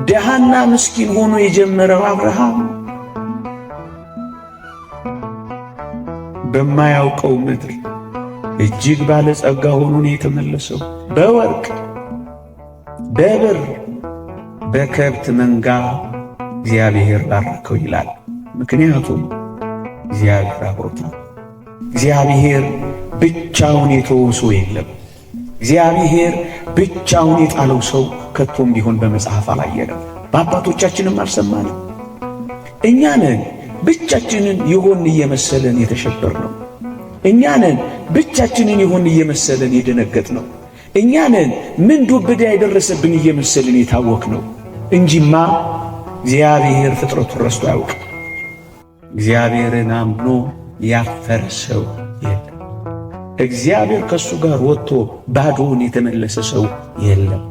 ደሃና ምስኪን ሆኖ የጀመረው አብርሃም በማያውቀው ምድር እጅግ ባለጸጋ ሆኖ ነው የተመለሰው። በወርቅ በብር በከብት መንጋ እግዚአብሔር ባረከው ይላል። ምክንያቱም እግዚአብሔር አብሮታል። እግዚአብሔር ብቻውን የተወው ሰው የለም። እግዚአብሔር ብቻውን የጣለው ሰው ከቶም ቢሆን በመጽሐፍ አላየንም፣ በአባቶቻችንም አልሰማንም። እኛ ነን ብቻችንን ይሆን እየመሰለን የተሸበርነው። እኛ ነን ብቻችንን ይሆን እየመሰለን የደነገጥነው። እኛ ነን ምን ዱብ ዕዳ የደረሰብን እየመሰለን የታወክነው እንጂማ እግዚአብሔር ፍጥረቱን ረስቶ አያውቅም። እግዚአብሔርን አምኖ ያፈረ ሰው የለም። እግዚአብሔር ከእሱ ጋር ወጥቶ ባዶውን የተመለሰ ሰው የለም።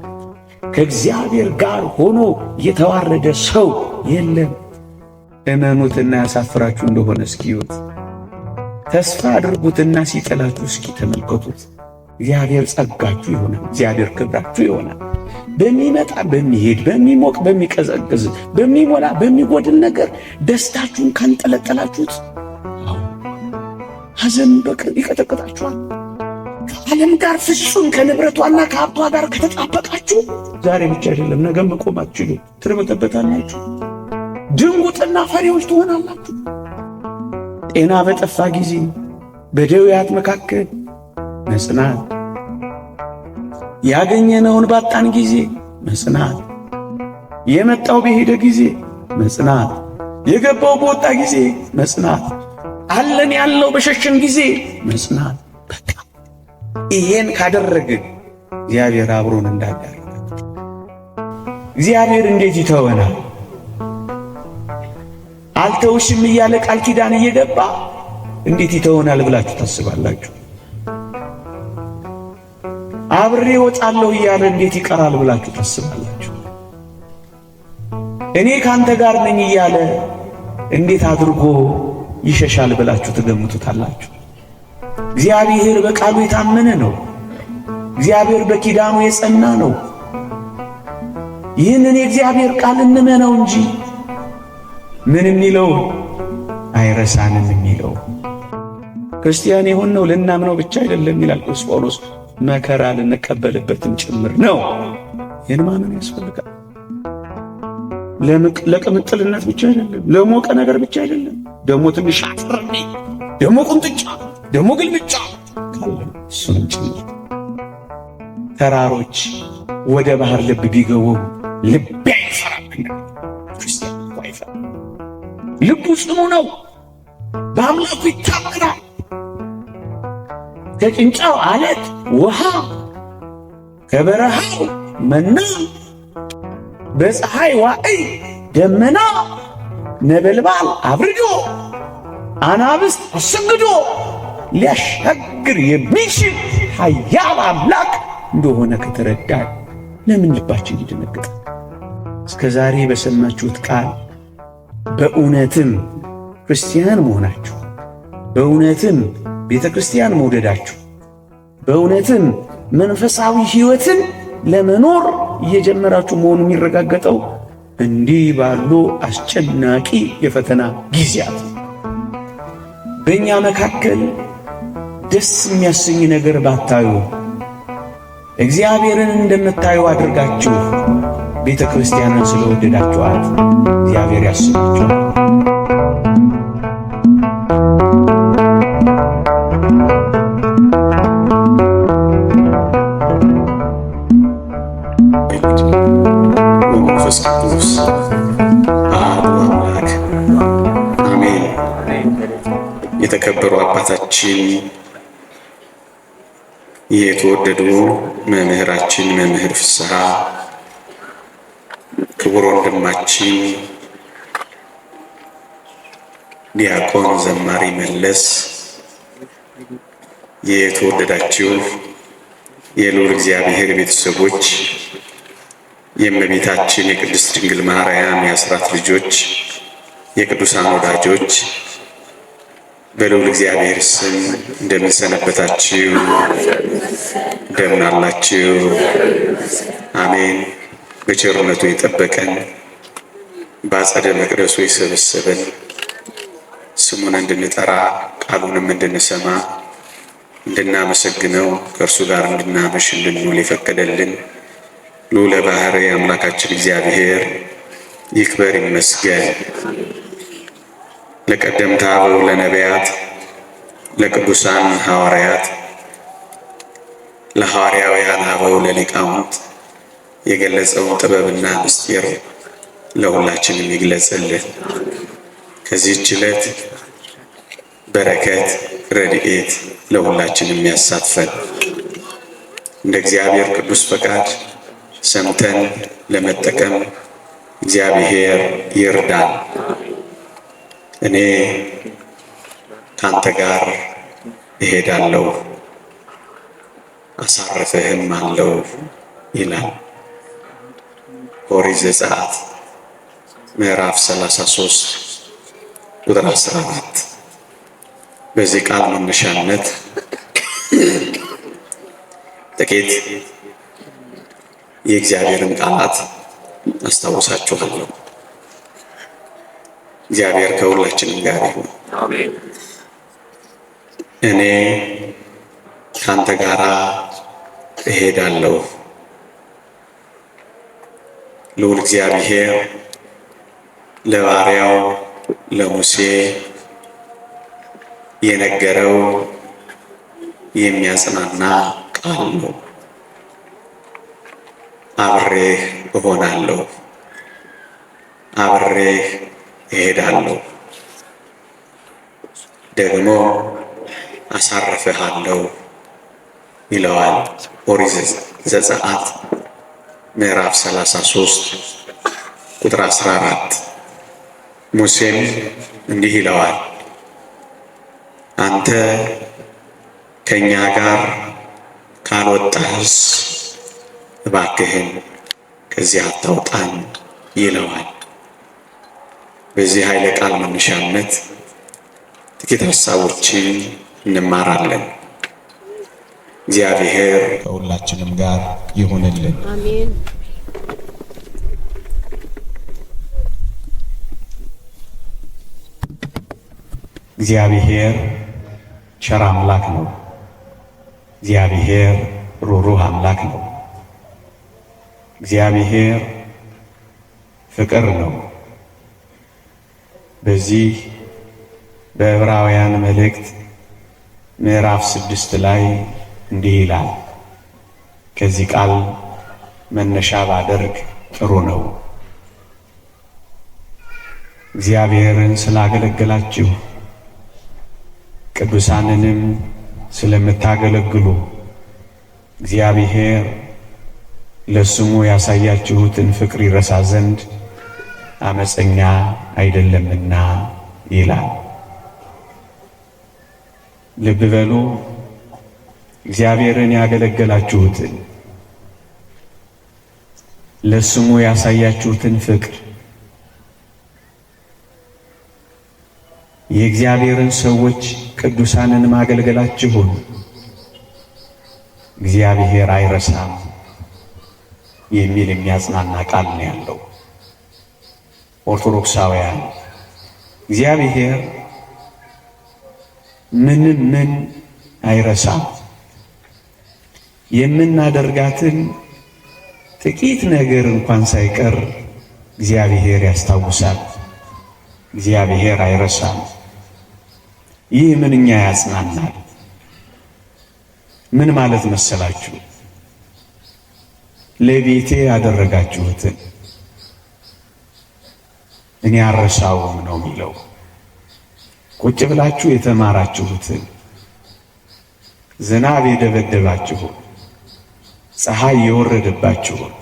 ከእግዚአብሔር ጋር ሆኖ የተዋረደ ሰው የለም። እመኑትና ያሳፍራችሁ እንደሆነ እስኪዩት። ተስፋ አድርጉትና ሲጠላችሁ እስኪ ተመልከቱት። እግዚአብሔር ጸጋችሁ ይሆናል። እግዚአብሔር ክብራችሁ ይሆናል። በሚመጣ በሚሄድ በሚሞቅ በሚቀዘቅዝ በሚሞላ በሚጎድል ነገር ደስታችሁን ካንጠለጠላችሁት ሐዘን በቅርብ ይቀጠቅጣችኋል። ከዓለም ጋር ፍጹም ከንብረቷና ከሀብቷ ጋር ከተጣበቃችሁ ዛሬ ብቻ አይደለም ነገም መቆም አትችሉ፣ ትርመጠበታላችሁ። ድንጉጥና ፈሪዎች ትሆናላችሁ። ጤና በጠፋ ጊዜ በደዌያት መካከል መጽናት፣ ያገኘነውን ባጣን ጊዜ መጽናት፣ የመጣው በሄደ ጊዜ መጽናት፣ የገባው በወጣ ጊዜ መጽናት፣ አለን ያለው በሸሸን ጊዜ መጽናት። በቃ ይሄን ካደረግን እግዚአብሔር አብሮን እንዳዳረገ እግዚአብሔር እንዴት ይተወናል? አልተውሽም እያለ ቃል ኪዳን እየገባ እንዴት ይተወናል ብላችሁ ታስባላችሁ? አብሬ ወጣለሁ እያለ እንዴት ይቀራል ብላችሁ ታስባላችሁ? እኔ ካንተ ጋር ነኝ እያለ እንዴት አድርጎ ይሸሻል ብላችሁ ትገምቱታላችሁ? እግዚአብሔር በቃሉ የታመነ ነው። እግዚአብሔር በኪዳኑ የጸና ነው። ይህንን የእግዚአብሔር ቃል እንመነው እንጂ ምን የሚለው አይረሳንም የሚለው። ክርስቲያን የሆነው ልናምነው ብቻ አይደለም ይላል ቅዱስ ጳውሎስ፣ መከራ ልንቀበልበትም ጭምር ነው። ይህን ማመን ያስፈልጋል። ለቅምጥልነት ብቻ አይደለም፣ ለሞቀ ነገር ብቻ አይደለም። ደሞ ትንሽ አጥርኔ፣ ደሞ ቁንጥጫ፣ ደሞ ግልምጫ ካለ እሱንም ጭምር። ተራሮች ወደ ባህር ልብ ቢገቡ ልቤ አይፈራም። ክርስቲያን አይፈራም። ልቡ ጽኑ ነው፣ በአምላኩ ይታመናል። ከጭንጫው አለት ውሃ፣ ከበረሃው መና፣ በፀሐይ ዋዕይ ደመና፣ ነበልባል አብርዶ አናብስት አሰግዶ ሊያሻግር የሚችል ኃያል አምላክ እንደሆነ ከተረዳን ለምን ልባችን ይደነግጣል? እስከ ዛሬ በሰማችሁት ቃል በእውነትም ክርስቲያን መሆናችሁ፣ በእውነትም ቤተ ክርስቲያን መውደዳችሁ፣ በእውነትም መንፈሳዊ ሕይወትን ለመኖር እየጀመራችሁ መሆኑ የሚረጋገጠው እንዲህ ባሉ አስጨናቂ የፈተና ጊዜያት በእኛ መካከል ደስ የሚያሰኝ ነገር ባታዩ እግዚአብሔርን እንደምታዩ አድርጋችሁ ቤተ ክርስቲያንን ስለወደዳችኋት እግዚአብሔር ያስባችኋል። ወመንፈስ ቅዱስ አሐዱ አምላክ አሜን። የተከበሩ አባታችን የተወደዱ መምህራችን መምህር ፍስሐ፣ ክቡር ወንድማችን ዲያቆን ዘማሪ መለስ፣ የተወደዳችሁ የልዑል እግዚአብሔር ቤተሰቦች፣ የእመቤታችን የቅድስት ድንግል ማርያም የአስራት ልጆች፣ የቅዱሳን ወዳጆች በልዑል እግዚአብሔር ስም እንደምን ሰነበታችሁ? እንደምን አላችሁ? አሜን። በቸርነቱ የጠበቀን በአጸደ መቅደሱ የሰበሰበን ስሙን እንድንጠራ ቃሉንም እንድንሰማ እንድናመሰግነው ከእርሱ ጋር እንድናመሽ እንድንውል የፈቀደልን ልዑለ ባሕርይ አምላካችን እግዚአብሔር ይክበር ይመስገን። ለቀደምት አበው ለነቢያት፣ ለቅዱሳን ሐዋርያት፣ ለሐዋርያውያን አበው ለሊቃውንት የገለጸውን ጥበብና ምስጢር ለሁላችንም ይግለጽልን። ከዚህች ዕለት በረከት ረድኤት ለሁላችንም ያሳትፈን። እንደ እግዚአብሔር ቅዱስ ፈቃድ ሰምተን ለመጠቀም እግዚአብሔር ይርዳን። እኔ ካንተ ጋር እሄዳለሁ አሳርፍህም አለው ይላል ኦሪት ዘጸአት ምዕራፍ 33 ቁጥር 14። በዚህ ቃል መነሻነት ጥቂት የእግዚአብሔርን ቃላት አስታውሳችኋለሁ። እግዚአብሔር ከሁላችንም ጋር ይሁን። አሜን። እኔ ካንተ ጋር እሄዳለሁ። ልዑል እግዚአብሔር ለባሪያው ለሙሴ የነገረው የሚያጽናና ቃል ነው። አብሬህ እሆናለሁ፣ አብሬህ እሄዳለሁ፣ ደግሞ አሳርፍሃለሁ ይለዋል። ኦሪት ዘጸአት ምዕራፍ 33 ቁጥር 14። ሙሴም እንዲህ ይለዋል፣ አንተ ከእኛ ጋር ካልወጣህስ እባክህን ከዚህ አታውጣን ይለዋል። በዚህ ኃይለ ቃል መነሻነት ጥቂት ሐሳቦችን እንማራለን። እግዚአብሔር ከሁላችንም ጋር ይሁንልን። አሜን። እግዚአብሔር ቸር አምላክ ነው። እግዚአብሔር ሩሩህ አምላክ ነው። እግዚአብሔር ፍቅር ነው። በዚህ በዕብራውያን መልእክት ምዕራፍ 6 ላይ እንዲህ ይላል። ከዚህ ቃል መነሻ ባደርግ ጥሩ ነው። እግዚአብሔርን ስላገለገላችሁ ቅዱሳንንም ስለምታገለግሉ እግዚአብሔር ለስሙ ያሳያችሁትን ፍቅር ይረሳ ዘንድ አመፀኛ አይደለምና ይላል። ልብ በሉ። እግዚአብሔርን ያገለገላችሁትን ለስሙ ያሳያችሁትን ፍቅር የእግዚአብሔርን ሰዎች ቅዱሳንን ማገልገላችሁን እግዚአብሔር አይረሳም የሚል የሚያጽናና ቃል ነው ያለው። ኦርቶዶክሳውያን እግዚአብሔር ምን አይረሳም። የምናደርጋትን ጥቂት ነገር እንኳን ሳይቀር እግዚአብሔር ያስታውሳል። እግዚአብሔር አይረሳም። ይህ ምንኛ ያጽናናል። ምን ማለት መሰላችሁ? ለቤቴ ያደረጋችሁትን እኔ አልረሳውም ነው የሚለው። ቁጭ ብላችሁ የተማራችሁትን፣ ዝናብ የደበደባችሁን፣ ፀሐይ የወረደባችሁን፣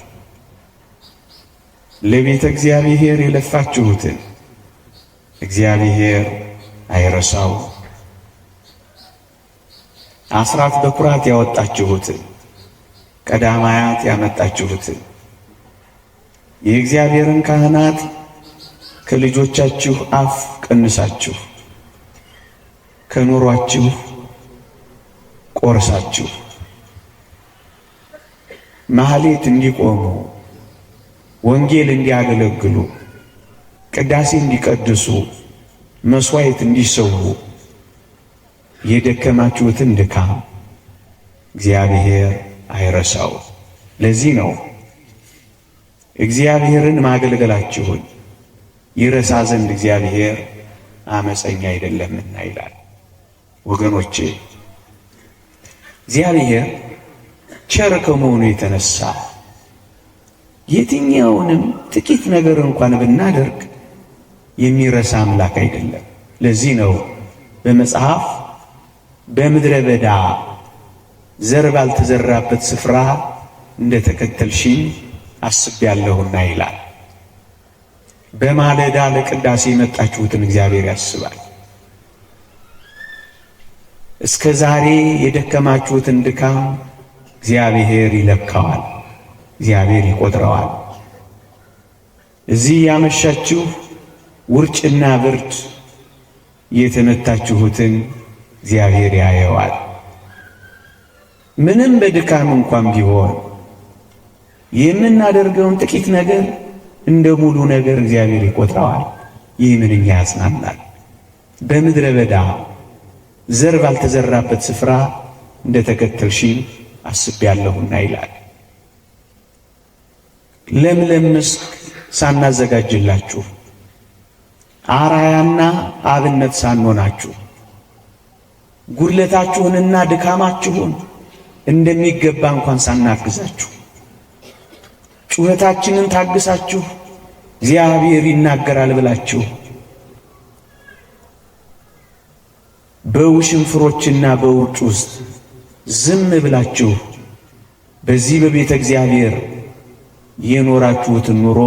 ለቤተ እግዚአብሔር የለፋችሁትን እግዚአብሔር አይረሳው። አስራት በኩራት ያወጣችሁትን፣ ቀዳማያት ያመጣችሁትን የእግዚአብሔርን ካህናት ከልጆቻችሁ አፍ ቀንሳችሁ ከኑሯችሁ ቆርሳችሁ ማህሌት እንዲቆሙ ወንጌል እንዲያገለግሉ፣ ቅዳሴ እንዲቀድሱ፣ መስዋዕት እንዲሰዉ የደከማችሁትን ድካም እግዚአብሔር አይረሳው። ለዚህ ነው እግዚአብሔርን ማገልገላችሁን ይረሳ ዘንድ እግዚአብሔር አመፀኛ አይደለምና ይላል። ወገኖቼ እግዚአብሔር ቸር ከመሆኑ የተነሳ የትኛውንም ጥቂት ነገር እንኳን ብናደርግ የሚረሳ አምላክ አይደለም። ለዚህ ነው በመጽሐፍ በምድረ በዳ ዘር ባልተዘራበት ስፍራ እንደተከተልሽኝ አስቤያለሁና ይላል። በማለዳ ለቅዳሴ የመጣችሁትን እግዚአብሔር ያስባል። እስከ ዛሬ የደከማችሁትን ድካም እግዚአብሔር ይለካዋል፣ እግዚአብሔር ይቆጥረዋል። እዚህ ያመሻችሁ ውርጭና ብርድ የተመታችሁትን እግዚአብሔር ያየዋል። ምንም በድካም እንኳን ቢሆን የምናደርገውን ጥቂት ነገር እንደ ሙሉ ነገር እግዚአብሔር ይቆጥረዋል። ይህ ምንኛ ያጽናናል። በምድረ በዳ ዘር ባልተዘራበት ስፍራ እንደተከተልሽኝ አስቤያለሁና ይላል። ለምለም መስክ ሳናዘጋጅላችሁ፣ አራያና አብነት ሳንሆናችሁ፣ ጉድለታችሁንና ድካማችሁን እንደሚገባ እንኳን ሳናግዛችሁ፣ ጩኸታችንን ታግሳችሁ እግዚአብሔር ይናገራል ብላችሁ በውሽንፍሮችና በውርጭ ውስጥ ዝም ብላችሁ በዚህ በቤተ እግዚአብሔር የኖራችሁትን ኑሮ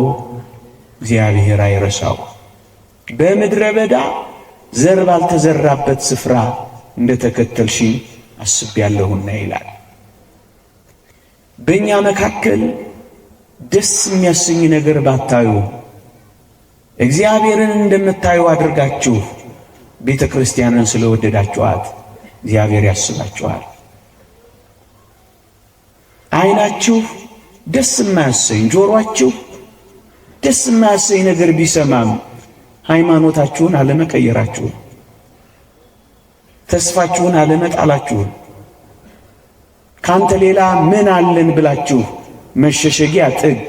እግዚአብሔር አይረሳው። በምድረ በዳ ዘር ባልተዘራበት ስፍራ እንደተከተልሽኝ አስቤያለሁና ይላል። በእኛ መካከል ደስ የሚያሰኝ ነገር ባታዩ እግዚአብሔርን እንደምታዩ አድርጋችሁ ቤተ ክርስቲያንን ስለወደዳችኋት እግዚአብሔር ያስባችኋል። ዓይናችሁ ደስ የማያሰኝ፣ ጆሮአችሁ ደስ የማያሰኝ ነገር ቢሰማም ሃይማኖታችሁን አለመቀየራችሁን፣ ተስፋችሁን አለመጣላችሁን፣ ካንተ ሌላ ምን አለን ብላችሁ መሸሸጊያ ጥግ፣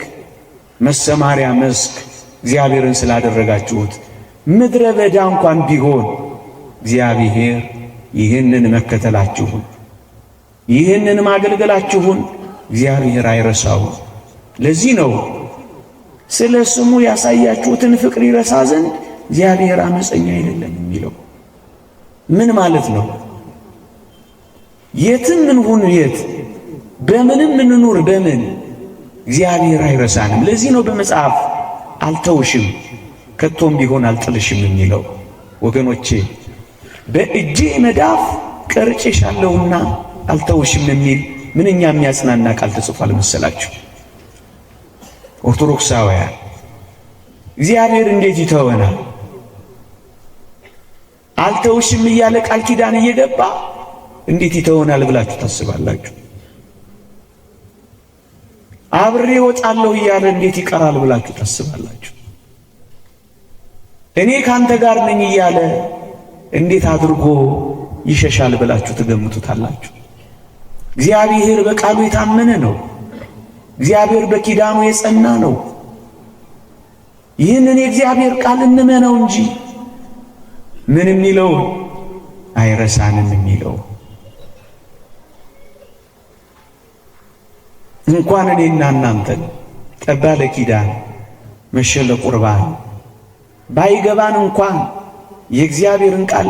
መሰማሪያ መስክ እግዚአብሔርን ስላደረጋችሁት ምድረ በዳ እንኳን ቢሆን እግዚአብሔር ይህንን መከተላችሁን ይህንን ማገልገላችሁን እግዚአብሔር አይረሳውም። ለዚህ ነው ስለ ስሙ ያሳያችሁትን ፍቅር ይረሳ ዘንድ እግዚአብሔር አመፀኛ አይደለም የሚለው። ምን ማለት ነው? የትም እንሁን የት፣ በምንም እንኑር በምን እግዚአብሔር አይረሳንም። ለዚህ ነው በመጽሐፍ አልተውሽም ከቶም ቢሆን አልጥልሽም የሚለው። ወገኖቼ በእጄ መዳፍ ቀርጬሻለሁና አልተውሽም የሚል ምንኛ የሚያጽናና ቃል ተጽፏል መሰላችሁ? ኦርቶዶክሳውያን እግዚአብሔር እንዴት ይተወናል? አልተውሽም እያለ ቃል ኪዳን እየገባ እንዴት ይተወናል ብላችሁ ታስባላችሁ? አብሬ ወጣለሁ እያለ እንዴት ይቀራል ብላችሁ ታስባላችሁ? እኔ ካንተ ጋር ነኝ እያለ እንዴት አድርጎ ይሸሻል ብላችሁ ትገምቱታላችሁ? እግዚአብሔር በቃሉ የታመነ ነው። እግዚአብሔር በኪዳኑ የጸና ነው። ይህንን የእግዚአብሔር ቃል እንመነው እንጂ ምን የሚለው አይረሳንም የሚለው። እንኳን እኔና እናንተን ጠባ ለኪዳን መሸ ለቁርባን ባይገባን እንኳን የእግዚአብሔርን ቃል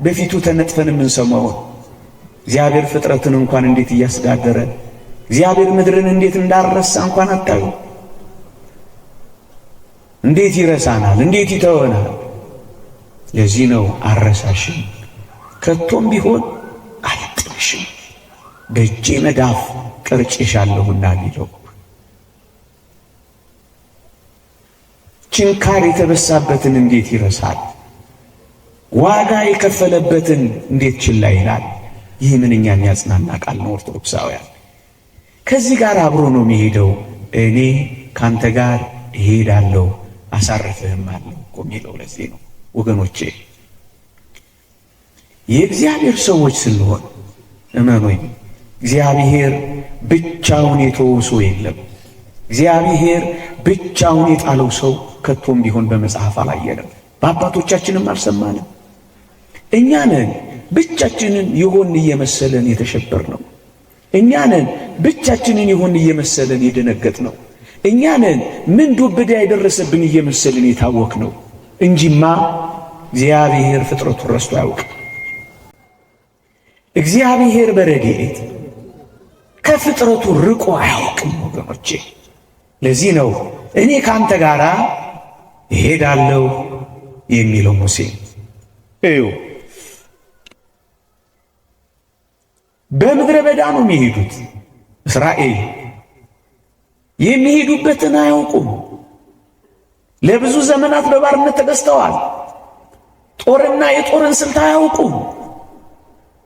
በፊቱ ተነጥፈን የምንሰማው እግዚአብሔር ፍጥረትን እንኳን እንዴት እያስጋደረ እግዚአብሔር ምድርን እንዴት እንዳረሳ እንኳን አታዩ። እንዴት ይረሳናል? እንዴት ይተወናል? ለዚህ ነው አረሳሽም ከቶም ቢሆን አልጥልሽም በእጄ መዳፍ ቀርጬሻለሁና የሚለው። ችንካር የተበሳበትን እንዴት ይረሳል? ዋጋ የከፈለበትን እንዴት ችላ ይላል? ይህ ምንኛ የሚያጽናና ቃል ነው ኦርቶዶክሳውያን። ከዚህ ጋር አብሮ ነው የሚሄደው እኔ ካንተ ጋር እሄዳለሁ አሳርፍህማለሁ እኮ የሚለው ለዚህ ነው ወገኖቼ። የእግዚአብሔር ሰዎች ስንሆን እመኑኝ፣ እግዚአብሔር ብቻውን የተወው ሰው የለም። እግዚአብሔር ብቻውን የጣለው ሰው ከቶም ቢሆን በመጽሐፍ አላየንም፣ በአባቶቻችንም አልሰማንም። እኛ ነን ብቻችንን ይሆን እየመሰለን የተሸበር ነው። እኛ ነን ብቻችንን ይሆን እየመሰለን የደነገጥ ነው። እኛ ነን ምን ዱብዳ የደረሰብን እየመሰለን የታወክ ነው እንጂማ እግዚአብሔር ፍጥረቱን ረስቶ አያውቅም። እግዚአብሔር በረድኤት ከፍጥረቱ ርቆ አያውቅም ወገኖቼ። ለዚህ ነው እኔ ካንተ ጋር እሄዳለሁ የሚለው ሙሴ። እዩ በምድረ በዳ ነው የሚሄዱት። እስራኤል የሚሄዱበትን አያውቁም። ለብዙ ዘመናት በባርነት ተገዝተዋል። ጦርና የጦርን ስልት አያውቁም።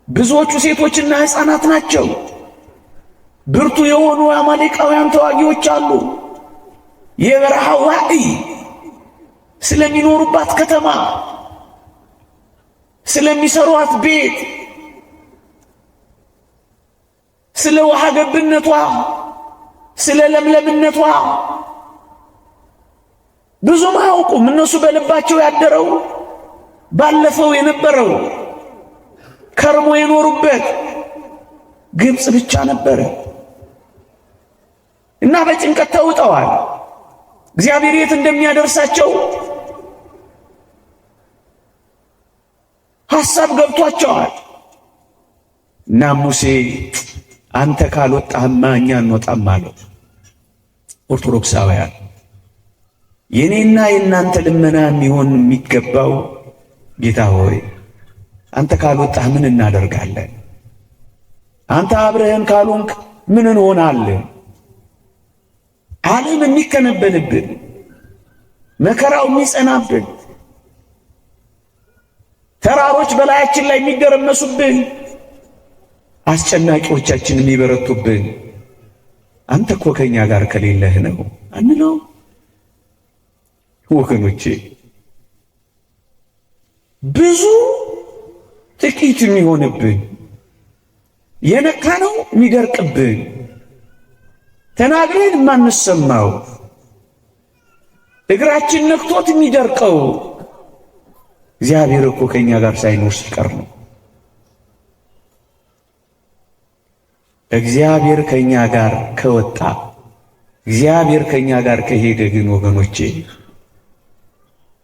ብዙዎቹ ሴቶችና ሕፃናት ናቸው። ብርቱ የሆኑ አማሌቃውያን ተዋጊዎች አሉ። የበረሃ ዋዕይ ስለሚኖሩባት ከተማ፣ ስለሚሰሯት ቤት፣ ስለ ውሃ ገብነቷ፣ ስለ ለምለምነቷ ብዙም አያውቁም። እነሱ በልባቸው ያደረው ባለፈው የነበረው ከርሞ የኖሩበት ግብፅ ብቻ ነበረ እና በጭንቀት ተውጠዋል። እግዚአብሔር የት እንደሚያደርሳቸው ሐሳብ ገብቷቸዋል። እና ሙሴ አንተ ካልወጣህማ እኛ እንወጣም አለው። ኦርቶዶክሳውያን የኔና የእናንተ ልመና የሚሆን የሚገባው ጌታ ሆይ አንተ ካልወጣህ ምን እናደርጋለን? አንተ አብረህን ካልሆንክ ምን እንሆናለን? ዓለም የሚከነበልብን፣ መከራው የሚጸናብን፣ ተራሮች በላያችን ላይ የሚደረመሱብን፣ አስጨናቂዎቻችን የሚበረቱብን አንተ እኮ ከኛ ጋር ከሌለህ ነው አንለው ወገኖቼ። ብዙ ጥቂት የሚሆንብን፣ የነካነው የሚደርቅብን፣ ተናግረን የማንሰማው፣ እግራችን ነክቶት የሚደርቀው እግዚአብሔር እኮ ከኛ ጋር ሳይኖር ሲቀር ነው። እግዚአብሔር ከኛ ጋር ከወጣ፣ እግዚአብሔር ከኛ ጋር ከሄደ ግን ወገኖቼ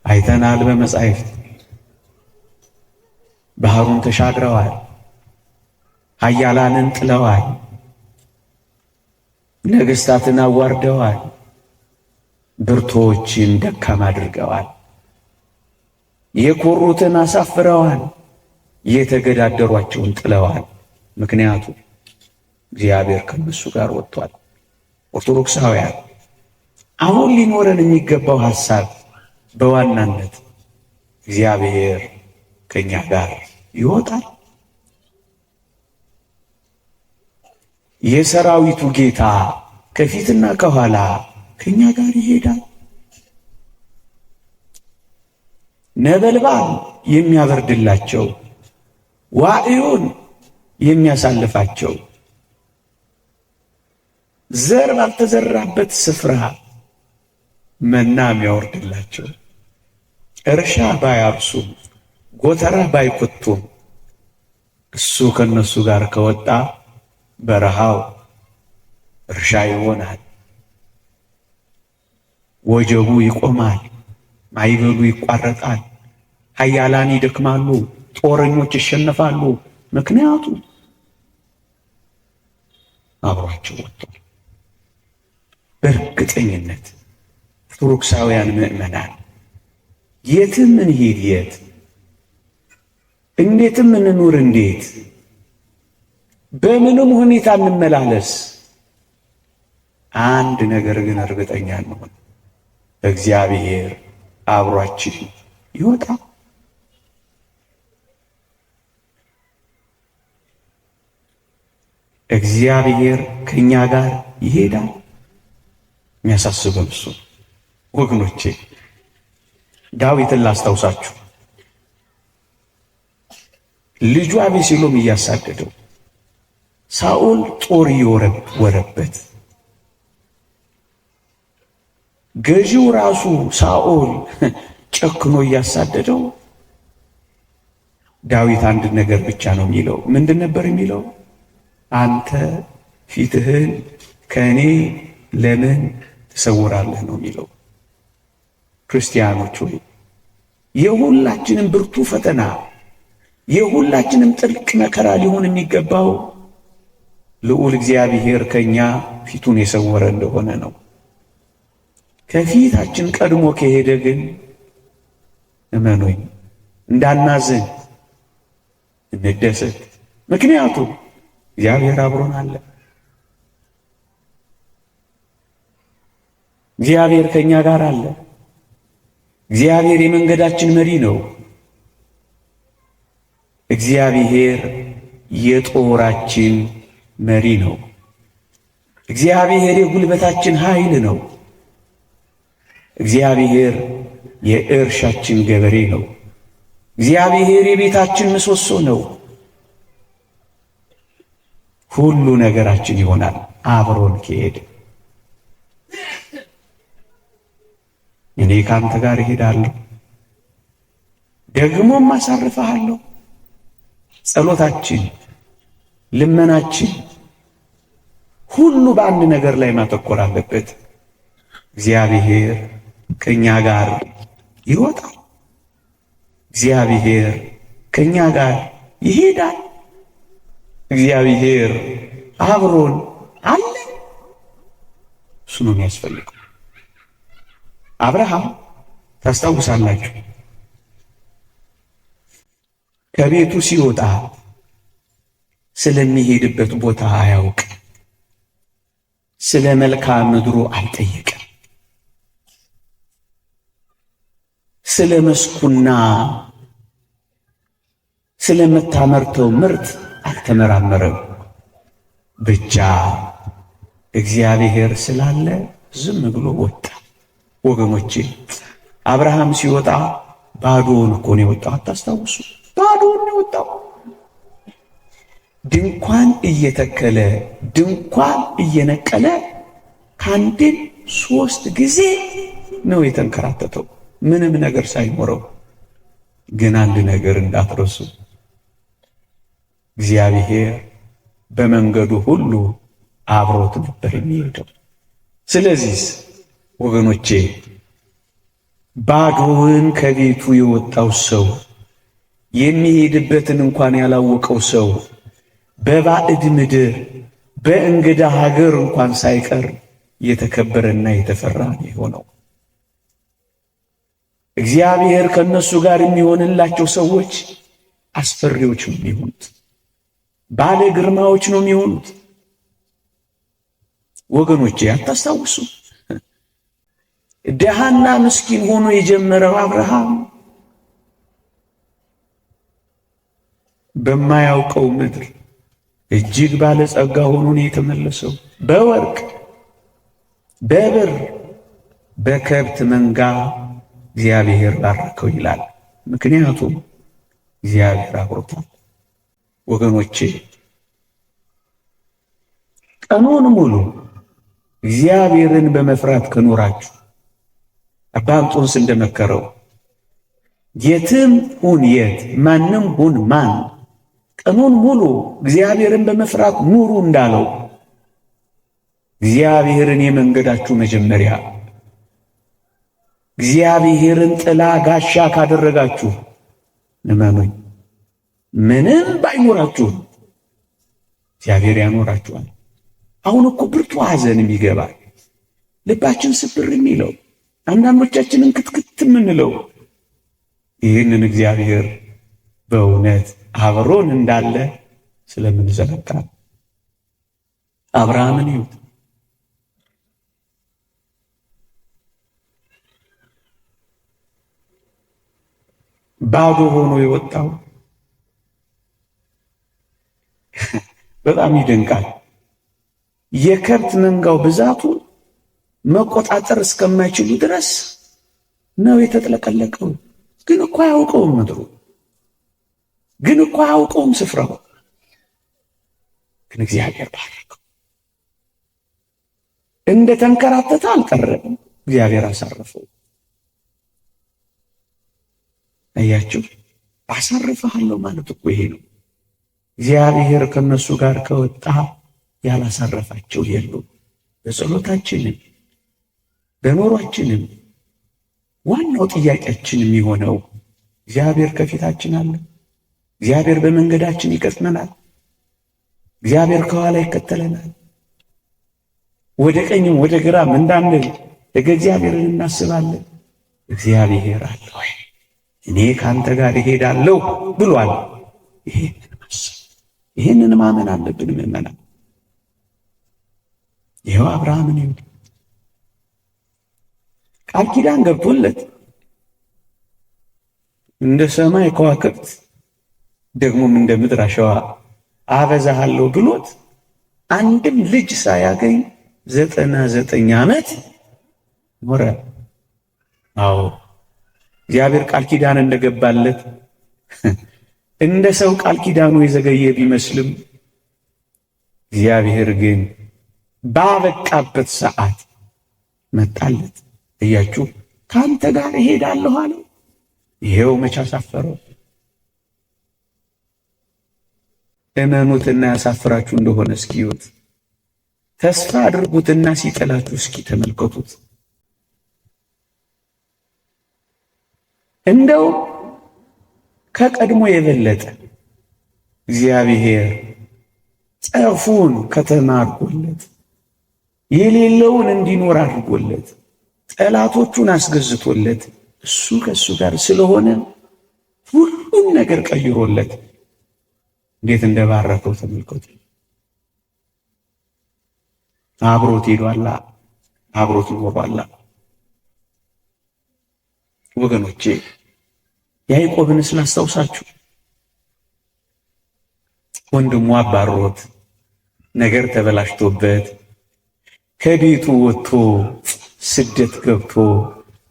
አይተናል በመጻሕፍት ባህሩን ተሻግረዋል፣ ኃያላንን ጥለዋል፣ ነገሥታትን አዋርደዋል፣ ብርቶችን ደካማ አድርገዋል፣ የኮሩትን አሳፍረዋል፣ የተገዳደሯቸውን ጥለዋል። ምክንያቱም እግዚአብሔር ከነሱ ጋር ወጥቷል። ኦርቶዶክሳውያን አሁን ሊኖረን የሚገባው ሐሳብ በዋናነት እግዚአብሔር ከኛ ጋር ይወጣል። የሰራዊቱ ጌታ ከፊትና ከኋላ ከኛ ጋር ይሄዳል። ነበልባል የሚያበርድላቸው፣ ዋዕዩን የሚያሳልፋቸው፣ ዘር ባልተዘራበት ስፍራ መና የሚያወርድላቸው፣ እርሻ ባያርሱም ጎተራ ባይኮቱም እሱ ከነሱ ጋር ከወጣ በረሃው እርሻ ይሆናል። ወጀቡ ይቆማል፣ ማይበሉ ይቋረጣል፣ ኃያላን ይደክማሉ፣ ጦረኞች ይሸነፋሉ። ምክንያቱም አብሯቸው ወጥቷል። በእርግጠኝነት ኦርቶዶክሳውያን ምእመናን የትም እንሂድ የት፣ እንዴትም እንኑር እንዴት፣ በምንም ሁኔታ እንመላለስ፣ አንድ ነገር ግን እርግጠኛ እንሆን፣ እግዚአብሔር አብሯችን ይወጣል። እግዚአብሔር ከኛ ጋር ይሄዳል። የሚያሳስበን እሱ ወገኖቼ ዳዊትን ላስታውሳችሁ። ልጁ አቤሴሎም እያሳደደው ሳኦል ጦር እየወረወረበት ገዢው ራሱ ሳኦል ጨክኖ እያሳደደው ዳዊት አንድ ነገር ብቻ ነው የሚለው። ምንድን ነበር የሚለው? አንተ ፊትህን ከእኔ ለምን ትሰውራለህ ነው የሚለው። ክርስቲያኖች ሆይ የሁላችንም ብርቱ ፈተና የሁላችንም ጥልቅ መከራ ሊሆን የሚገባው ልዑል እግዚአብሔር ከኛ ፊቱን የሰወረ እንደሆነ ነው። ከፊታችን ቀድሞ ከሄደ ግን እመኑኝ እንዳናዝን እንደሰት። ምክንያቱም እግዚአብሔር አብሮን አለ። እግዚአብሔር ከኛ ጋር አለ። እግዚአብሔር የመንገዳችን መሪ ነው። እግዚአብሔር የጦራችን መሪ ነው። እግዚአብሔር የጉልበታችን ኃይል ነው። እግዚአብሔር የእርሻችን ገበሬ ነው። እግዚአብሔር የቤታችን ምሰሶ ነው። ሁሉ ነገራችን ይሆናል አብሮን ከሄደ። እኔ ካንተ ጋር እሄዳለሁ ደግሞም አሳርፈሃለሁ። ጸሎታችን፣ ልመናችን ሁሉ በአንድ ነገር ላይ ማተኮር አለበት። እግዚአብሔር ከኛ ጋር ይወጣል። እግዚአብሔር ከኛ ጋር ይሄዳል። እግዚአብሔር አብሮን አለ። እሱ ነው የሚያስፈልገው። አብርሃም ታስታውሳላችሁ፣ ከቤቱ ሲወጣ ስለሚሄድበት ቦታ አያውቅ፣ ስለ መልክዓ ምድሩ አልጠየቀም፣ ስለ መስኩና ስለምታመርተው ምርት አልተመራመረም። ብቻ እግዚአብሔር ስላለ ዝም ብሎ ወጣ። ወገኖቼ አብርሃም ሲወጣ ባዶውን እኮ ነው የወጣው። አታስታውሱ? ባዶውን ነው የወጣው። ድንኳን እየተከለ ድንኳን እየነቀለ ከአንድም 3 ጊዜ ነው የተንከራተተው፣ ምንም ነገር ሳይኖረው። ግን አንድ ነገር እንዳትረሱ፣ እግዚአብሔር በመንገዱ ሁሉ አብሮት ነበር የሚሄደው። ስለዚህ ወገኖቼ ባዶውን ከቤቱ የወጣው ሰው፣ የሚሄድበትን እንኳን ያላወቀው ሰው፣ በባዕድ ምድር በእንግዳ ሀገር እንኳን ሳይቀር የተከበረና የተፈራ የሆነው እግዚአብሔር ከነሱ ጋር የሚሆንላቸው ሰዎች አስፈሪዎች ነው የሚሆኑት፣ ባለ ግርማዎች ነው የሚሆኑት። ወገኖቼ አታስታውሱ? ደሃና ምስኪን ሆኖ የጀመረው አብርሃም በማያውቀው ምድር እጅግ ባለጸጋ ሆኖ ነው የተመለሰው። በወርቅ በብር በከብት መንጋ እግዚአብሔር ባረከው ይላል። ምክንያቱም እግዚአብሔር አብሮታል። ወገኖቼ ቀኑን ሙሉ እግዚአብሔርን በመፍራት ከኖራችሁ አባ እንጦንስ እንደመከረው የትም ሁን የት ማንም ሁን ማን ቀኑን ሙሉ እግዚአብሔርን በመፍራት ኑሩ እንዳለው እግዚአብሔርን የመንገዳችሁ መጀመሪያ እግዚአብሔርን ጥላ ጋሻ ካደረጋችሁ እመኑኝ ምንም ባይኖራችሁ እግዚአብሔር ያኖራችኋል። አሁን እኮ ብርቱ ሐዘን የሚገባል፣ ልባችን ስብር የሚለው፣ አንዳንዶቻችንን ክትክት የምንለው ይህንን እግዚአብሔር በእውነት አብሮን እንዳለ ስለምንዘነጋ። አብርሃምን ይሁት ባዶ ሆኖ የወጣው በጣም ይደንቃል። የከብት መንጋው ብዛቱ መቆጣጠር እስከማይችሉ ድረስ ነው የተጥለቀለቀው። ግን እኮ አያውቀውም ምድሩ፣ ግን እኮ አያውቀውም ስፍራው። ግን እግዚአብሔር ባረከው። እንደ ተንከራተተ አልቀረም፣ እግዚአብሔር አሳረፈው። አያችሁ፣ አሳርፈሃለሁ ማለት እኮ ይሄ ነው። እግዚአብሔር ከነሱ ጋር ከወጣ ያላሳረፋቸው የሉም። በጸሎታችንም በኖሯችንም ዋናው ጥያቄያችን የሚሆነው እግዚአብሔር ከፊታችን አለ፣ እግዚአብሔር በመንገዳችን ይቀጥመናል፣ እግዚአብሔር ከኋላ ይከተለናል። ወደ ቀኝም ወደ ግራም እንዳንል እግዚአብሔርን እናስባለን። እግዚአብሔር አለ ወይ? እኔ ካንተ ጋር እሄዳለሁ ብሏል። ይሄንን ማመን አለብን ምእመናን። ይኸው አብርሃምን ይሁን ቃል ኪዳን ገብቶለት እንደ ሰማይ ከዋክብት ደግሞም እንደ ምድር አሸዋ አበዛሃለሁ ብሎት አንድም ልጅ ሳያገኝ 99 ዓመት ኖረ። አዎ እግዚአብሔር ቃል ኪዳን እንደገባለት እንደ ሰው ቃል ኪዳኑ የዘገየ ቢመስልም እግዚአብሔር ግን ባበቃበት ሰዓት መጣለት። እያችሁ ካንተ ጋር እሄዳለሁ አለው። ይሄው መቼ አሳፈረው? እመኑትና ያሳፍራችሁ እንደሆነ እስኪዩት፣ ተስፋ አድርጉትና ሲጠላችሁ እስኪ ተመልከቱት። እንደው ከቀድሞ የበለጠ እግዚአብሔር ጠፉን ከተማ አድርጎለት የሌለውን እንዲኖር አድርጎለት ጠላቶቹን አስገዝቶለት እሱ ከእሱ ጋር ስለሆነ ሁሉን ነገር ቀይሮለት እንዴት እንደባረከው ተመልከቱ። አብሮት ሄዷላ፣ አብሮት ኖሯላ። ወገኖቼ ያዕቆብን ስላስታውሳችሁ ወንድሙ አባሮት ነገር ተበላሽቶበት ከቤቱ ወጥቶ ስደት ገብቶ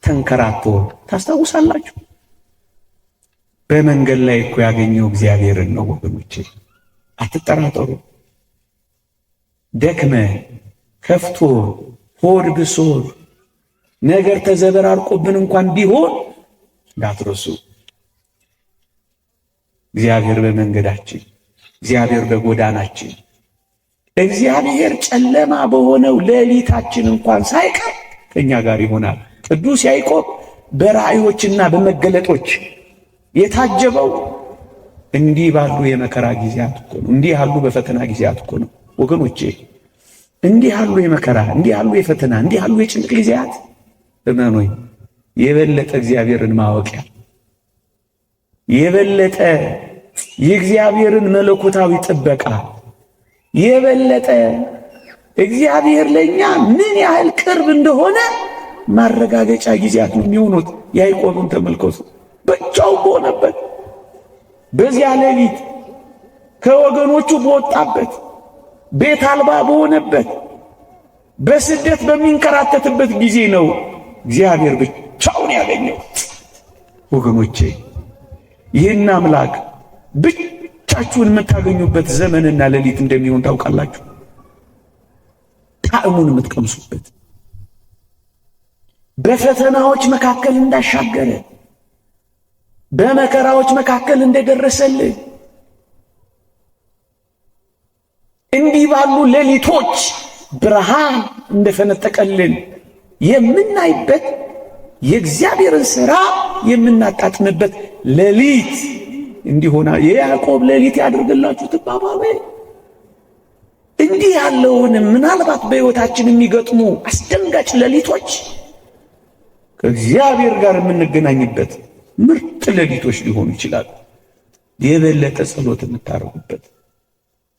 ተንከራቶ ታስታውሳላችሁ። በመንገድ ላይ እኮ ያገኘው እግዚአብሔርን ነው ወገኖቼ፣ አትጠራጠሩ። ደክመ ከፍቶ ሆድ ብሶ ነገር ተዘበራርቆብን እንኳን ቢሆን እንዳትረሱ እግዚአብሔር በመንገዳችን፣ እግዚአብሔር በጎዳናችን፣ እግዚአብሔር ጨለማ በሆነው ሌሊታችን እንኳን ሳይቀር ከኛ ጋር ይሆናል። ቅዱስ ያዕቆብ በራእዮችና በመገለጦች የታጀበው እንዲህ ባሉ የመከራ ጊዜያት እኮ ነው። እንዲህ ያሉ በፈተና ጊዜያት እኮ ነው ወገኖቼ። እንዲህ ያሉ የመከራ፣ እንዲህ ያሉ የፈተና፣ እንዲህ ያሉ የጭንቅ ጊዜያት እመኑኝ የበለጠ እግዚአብሔርን ማወቂያ፣ የበለጠ የእግዚአብሔርን መለኮታዊ ጥበቃ፣ የበለጠ እግዚአብሔር ለኛ ምን ያህል ቅርብ እንደሆነ ማረጋገጫ ጊዜያት ነው የሚሆኑት። ያዕቆብን ተመልከቱ። ብቻው በሆነበት በዚያ ሌሊት ከወገኖቹ በወጣበት ቤት አልባ በሆነበት በስደት በሚንከራተትበት ጊዜ ነው እግዚአብሔር ብቻውን ያገኘው። ወገኖቼ ይህን አምላክ ብቻችሁን የምታገኙበት ዘመንና ሌሊት እንደሚሆን ታውቃላችሁ። ጣዕሙን የምትቀምሱበት በፈተናዎች መካከል እንዳሻገረ በመከራዎች መካከል እንደደረሰልን እንዲህ ባሉ ሌሊቶች ብርሃን እንደፈነጠቀልን የምናይበት የእግዚአብሔርን ሥራ የምናጣጥምበት ሌሊት እንዲሆና የያዕቆብ ሌሊት ያድርግላችሁ ትባባሉ። እንዲህ ያለውን ምናልባት በሕይወታችን የሚገጥሙ አስደንጋጭ ሌሊቶች ከእግዚአብሔር ጋር የምንገናኝበት ምርጥ ሌሊቶች ሊሆኑ ይችላሉ። የበለጠ ጸሎት የምታረጉበት፣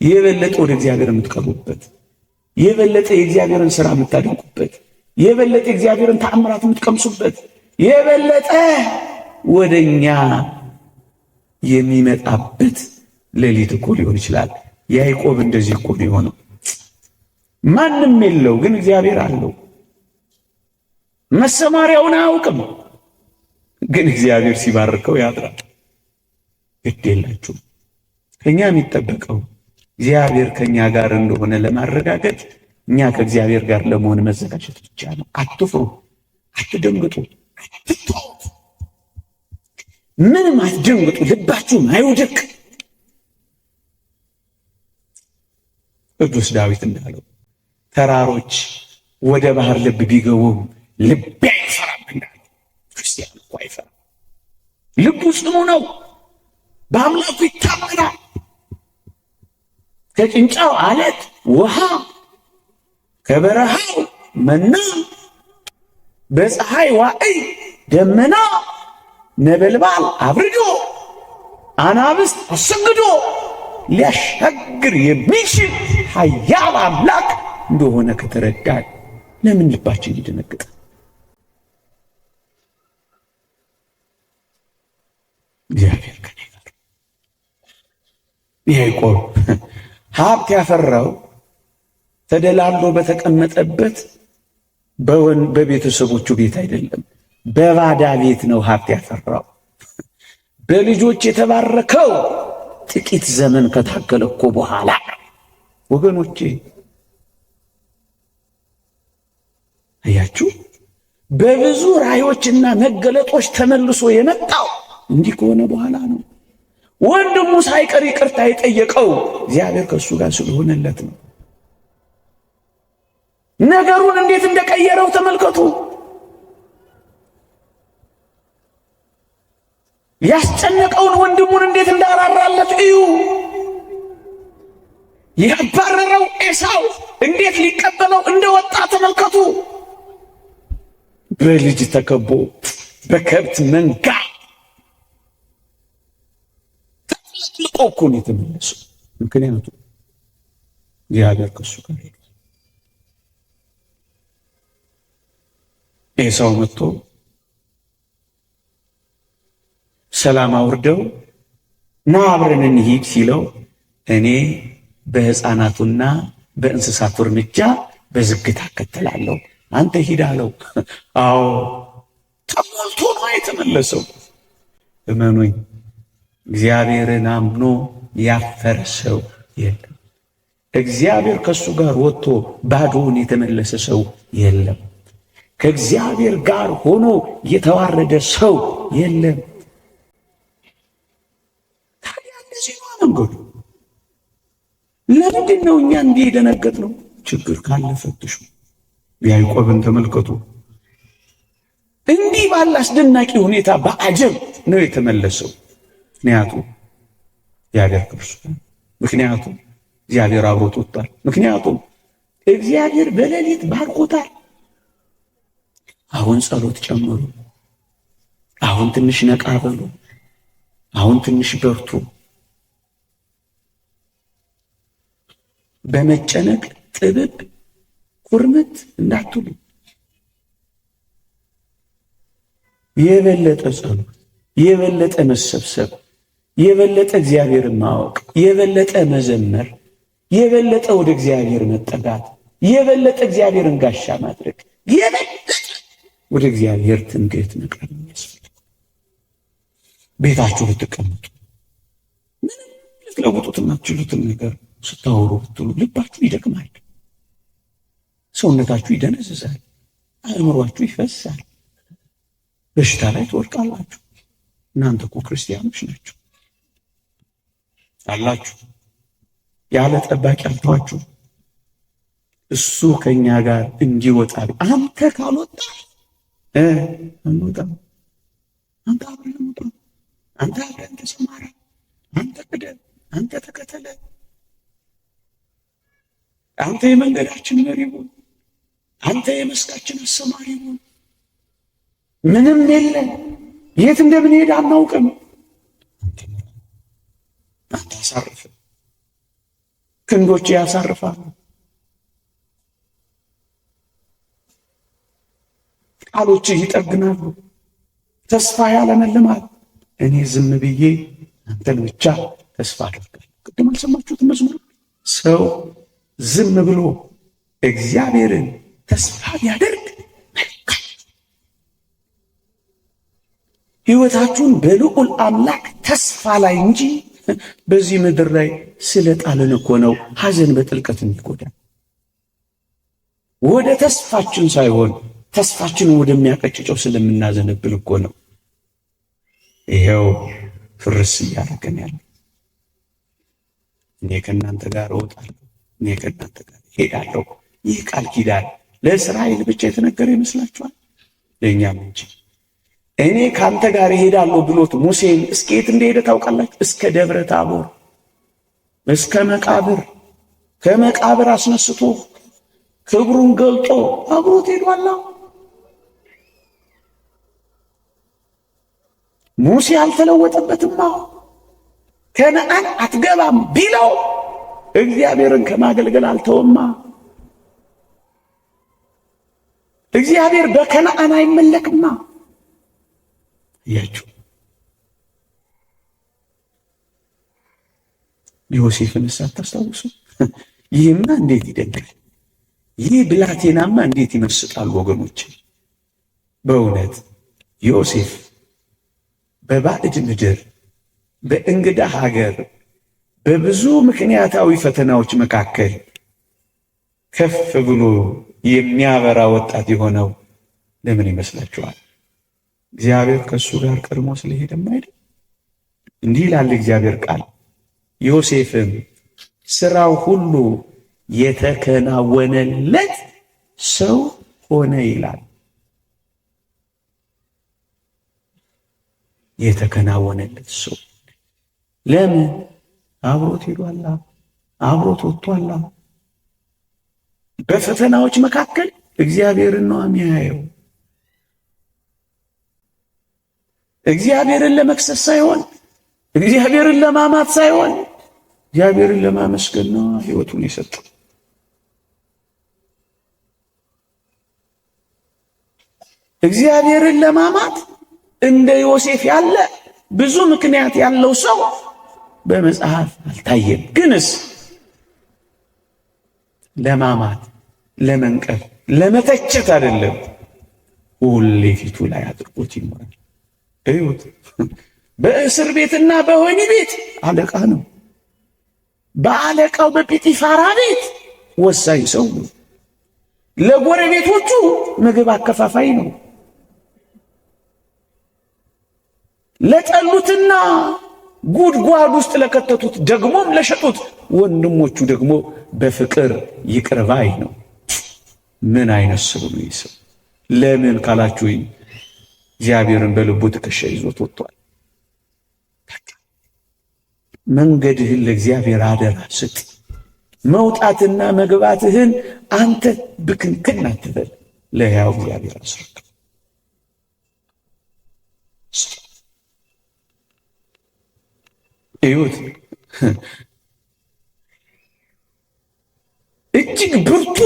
የበለጠ ወደ እግዚአብሔር የምትቀርቡበት፣ የበለጠ የእግዚአብሔርን ሥራ የምታደንቁበት፣ የበለጠ የእግዚአብሔርን ተአምራት የምትቀምሱበት፣ የበለጠ ወደኛ የሚመጣበት ሌሊት እኮ ሊሆን ይችላል። ያዕቆብ እንደዚህ እኮ ነው የሆነው። ማንም የለው ግን እግዚአብሔር አለው። መሰማሪያውን አያውቅም፣ ግን እግዚአብሔር ሲባርከው ያድራል። ግድ የላችሁም። ከኛ የሚጠበቀው እግዚአብሔር ከኛ ጋር እንደሆነ ለማረጋገጥ እኛ ከእግዚአብሔር ጋር ለመሆን መዘጋጀት ብቻ ነው። አትፍሩ፣ አትደንግጡ፣ አትተውት። ምንም አትደንግጡ፣ ልባችሁም አይውደቅ። ቅዱስ ዳዊት እንዳለው ተራሮች ወደ ባህር ልብ ቢገቡም ልቤ አይፈራም እንዳለው፣ ክርስቲያን እኮ አይፈራም። ልቡ ጽኑ ነው፣ በአምላኩ ይታመናል። ከጭንጫው አለት ውሃ፣ ከበረሃው መና፣ በፀሐይ ዋዕይ ደመና፣ ነበልባል አብርዶ አናብስት አሰግዶ ሊያሻግር የሚችል ኃያል አምላክ እንደሆነ ከተረዳን ለምን ልባችን ይደነግጣል? እግዚአብሔር ከኔ ጋር። ያዕቆብ ሀብት ያፈራው ተደላሎ በተቀመጠበት በቤተሰቦቹ ቤት አይደለም፣ በባዳ ቤት ነው ሀብት ያፈራው። በልጆች የተባረከው ጥቂት ዘመን ከታገለ እኮ በኋላ ወገኖቼ፣ አያችሁ፣ በብዙ ራእዮችና መገለጦች ተመልሶ የመጣው እንዲህ ከሆነ በኋላ ነው። ወንድሙ ሳይቀር ይቅርታ የጠየቀው እግዚአብሔር ከእሱ ጋር ስለሆነለት ነው። ነገሩን እንዴት እንደቀየረው ተመልከቱ። ያስጨነቀውን ወንድሙን እንዴት እንዳራራለት እዩ። ያባረረው ኤሳው እንዴት ሊቀበለው እንደወጣ ተመልከቱ። በልጅ ተከቦ በከብት መንጋ ተጥለቅልቆ እኮ ነው የተመለሰው። ምክንያቱም እግዚአብሔር ከእሱ ጋር ሄዷል። ኤሳው መጥቶ ሰላም አውርደው ና አብረን እንሂድ ሲለው እኔ በሕፃናቱና በእንስሳቱ እርምጃ በዝግታ እከተላለሁ፣ አንተ ሂድ አለው። አዎ ተሞልቶ ነው የተመለሰው። እመኑኝ፣ እግዚአብሔርን አምኖ ያፈረ ሰው የለም። እግዚአብሔር ከእሱ ጋር ወጥቶ ባዶውን የተመለሰ ሰው የለም። ከእግዚአብሔር ጋር ሆኖ የተዋረደ ሰው የለም። ታዲያ እንደዚህ ነው መንገዱ። ለምንድን ነው እኛ እንዲህ የደነገጥነው? ችግር ካለ ፈትሹ። ያዕቆብን ተመልከቱ። እንዲህ ባለ አስደናቂ ሁኔታ በአጀብ ነው የተመለሰው። ምክንያቱም እግዚአብሔር ከእርሱ ጋር፣ ምክንያቱም እግዚአብሔር አብሮት ወጥቷል፣ ምክንያቱም እግዚአብሔር በሌሊት ባርኮታል። አሁን ጸሎት ጨምሩ። አሁን ትንሽ ነቃ በሉ። አሁን ትንሽ በርቱ። በመጨነቅ ጥብብ ኩርምት እንዳትሉ። የበለጠ ጸሎት፣ የበለጠ መሰብሰብ፣ የበለጠ እግዚአብሔርን ማወቅ፣ የበለጠ መዘመር፣ የበለጠ ወደ እግዚአብሔር መጠጋት፣ የበለጠ እግዚአብሔርን ጋሻ ማድረግ፣ የበለጠ ወደ እግዚአብሔር ትምክህት መቅረብ የሚያስፈልግ። ቤታችሁ ልትቀመጡ ምንም ልትለውጡት የማትችሉትን ነገር ስታወሩ ብትሉ ልባችሁ ይደክማል፣ ሰውነታችሁ ይደነዝዛል፣ አእምሯችሁ ይፈሳል፣ በሽታ ላይ ትወድቃላችሁ። እናንተ እኮ ክርስቲያኖች ናችሁ አላችሁ። ያለ ጠባቂ አልተዋችሁ። እሱ ከኛ ጋር እንዲወጣ አንተ ካልወጣ አንወጣም። አንተ አብረን ውጣ፣ አንተ አብረን ተሰማራ፣ አንተ ቅደም፣ አንተ ተከተለ፣ አንተ የመንገዳችን መሪ ሁን፣ አንተ የመስካችን አሰማሪ ሁን። ምንም የለን፣ የት እንደምንሄድ አናውቅም። አንተ አሳርፍ፣ ክንዶች ያሳርፋሉ፣ ቃሎችህ ይጠግናሉ፣ ተስፋ ያለመልማል። እኔ ዝም ብዬ አንተን ብቻ ተስፋ አደርጋለሁ። ቅድም አልሰማችሁት መዝሙር? ሰው ዝም ብሎ እግዚአብሔርን ተስፋ ቢያደርግ መልካም ሕይወታችሁን በልዑል አምላክ ተስፋ ላይ እንጂ በዚህ ምድር ላይ ስለጣልን እኮ ነው ሐዘን በጥልቀት የሚጎዳ። ወደ ተስፋችን ሳይሆን ተስፋችን ወደሚያቀጭጨው ስለምናዘነብል እኮ ነው ይሄው ፍርስ እያደረገን ያለ። እኔ ከእናንተ ጋር እወጣለሁ፣ እኔ ከእናንተ ጋር እሄዳለሁ። ይህ ቃል ኪዳን ለእስራኤል ብቻ የተነገረ ይመስላችኋል? ለእኛም እንጂ። እኔ ከአንተ ጋር እሄዳለሁ ብሎት ሙሴን እስከ የት እንደሄደ ታውቃላችሁ? እስከ ደብረ ታቦር፣ እስከ መቃብር። ከመቃብር አስነስቶ ክብሩን ገልጦ አብሮት ሄዷል። ሙሴ አልተለወጠበትማ። ከነዓን አትገባም ቢለው እግዚአብሔርን ከማገልገል አልተወማ። እግዚአብሔር በከነዓን አይመለክማ። ያችሁ ዮሴፍን ሳታስታውሱ? ይህማ እንዴት ይደንቃል! ይህ ብላቴናማ እንዴት ይመስጣል ወገኖች! በእውነት ዮሴፍ በባዕድ ምድር በእንግዳ ሀገር በብዙ ምክንያታዊ ፈተናዎች መካከል ከፍ ብሎ የሚያበራ ወጣት የሆነው ለምን ይመስላችኋል? እግዚአብሔር ከእሱ ጋር ቀድሞ ስለሄደም አይደል? እንዲህ ይላል እግዚአብሔር ቃል፣ ዮሴፍም ስራው ሁሉ የተከናወነለት ሰው ሆነ ይላል። የተከናወነለት ሰው ለምን? አብሮት ሄዷላ፣ አብሮት ወጥቷላ። በፈተናዎች መካከል እግዚአብሔርን ነው የሚያየው። እግዚአብሔርን ለመክሰስ ሳይሆን፣ እግዚአብሔርን ለማማት ሳይሆን፣ እግዚአብሔርን ለማመስገን ነው ሕይወቱን የሰጠው። እግዚአብሔርን ለማማት እንደ ዮሴፍ ያለ ብዙ ምክንያት ያለው ሰው በመጽሐፍ አልታየም። ግንስ ለማማት፣ ለመንቀፍ፣ ለመተቸት አይደለም፣ ሁሌ ፊቱ ላይ አድርጎት ይኖራል። እዩት፣ በእስር ቤትና በወህኒ ቤት አለቃ ነው። በአለቃው በጲጢፋራ ቤት ወሳኝ ሰው ነው። ለጎረቤቶቹ ምግብ አከፋፋይ ነው። ለጠሉትና ጉድጓድ ውስጥ ለከተቱት ደግሞም ለሸጡት ወንድሞቹ ደግሞ በፍቅር ይቅር ባይ ነው። ምን አይነት ሰው ነው ይህ ሰው? ለምን ካላችሁኝ እግዚአብሔርን በልቡ ትከሻ ይዞት ወጥቷል። መንገድህን ለእግዚአብሔር አደራ ስጥ። መውጣትና መግባትህን አንተ ብክንክን አትበል፣ ለሕያው እግዚአብሔር አስረክብ። እዩት፣ እጅግ ብርቱ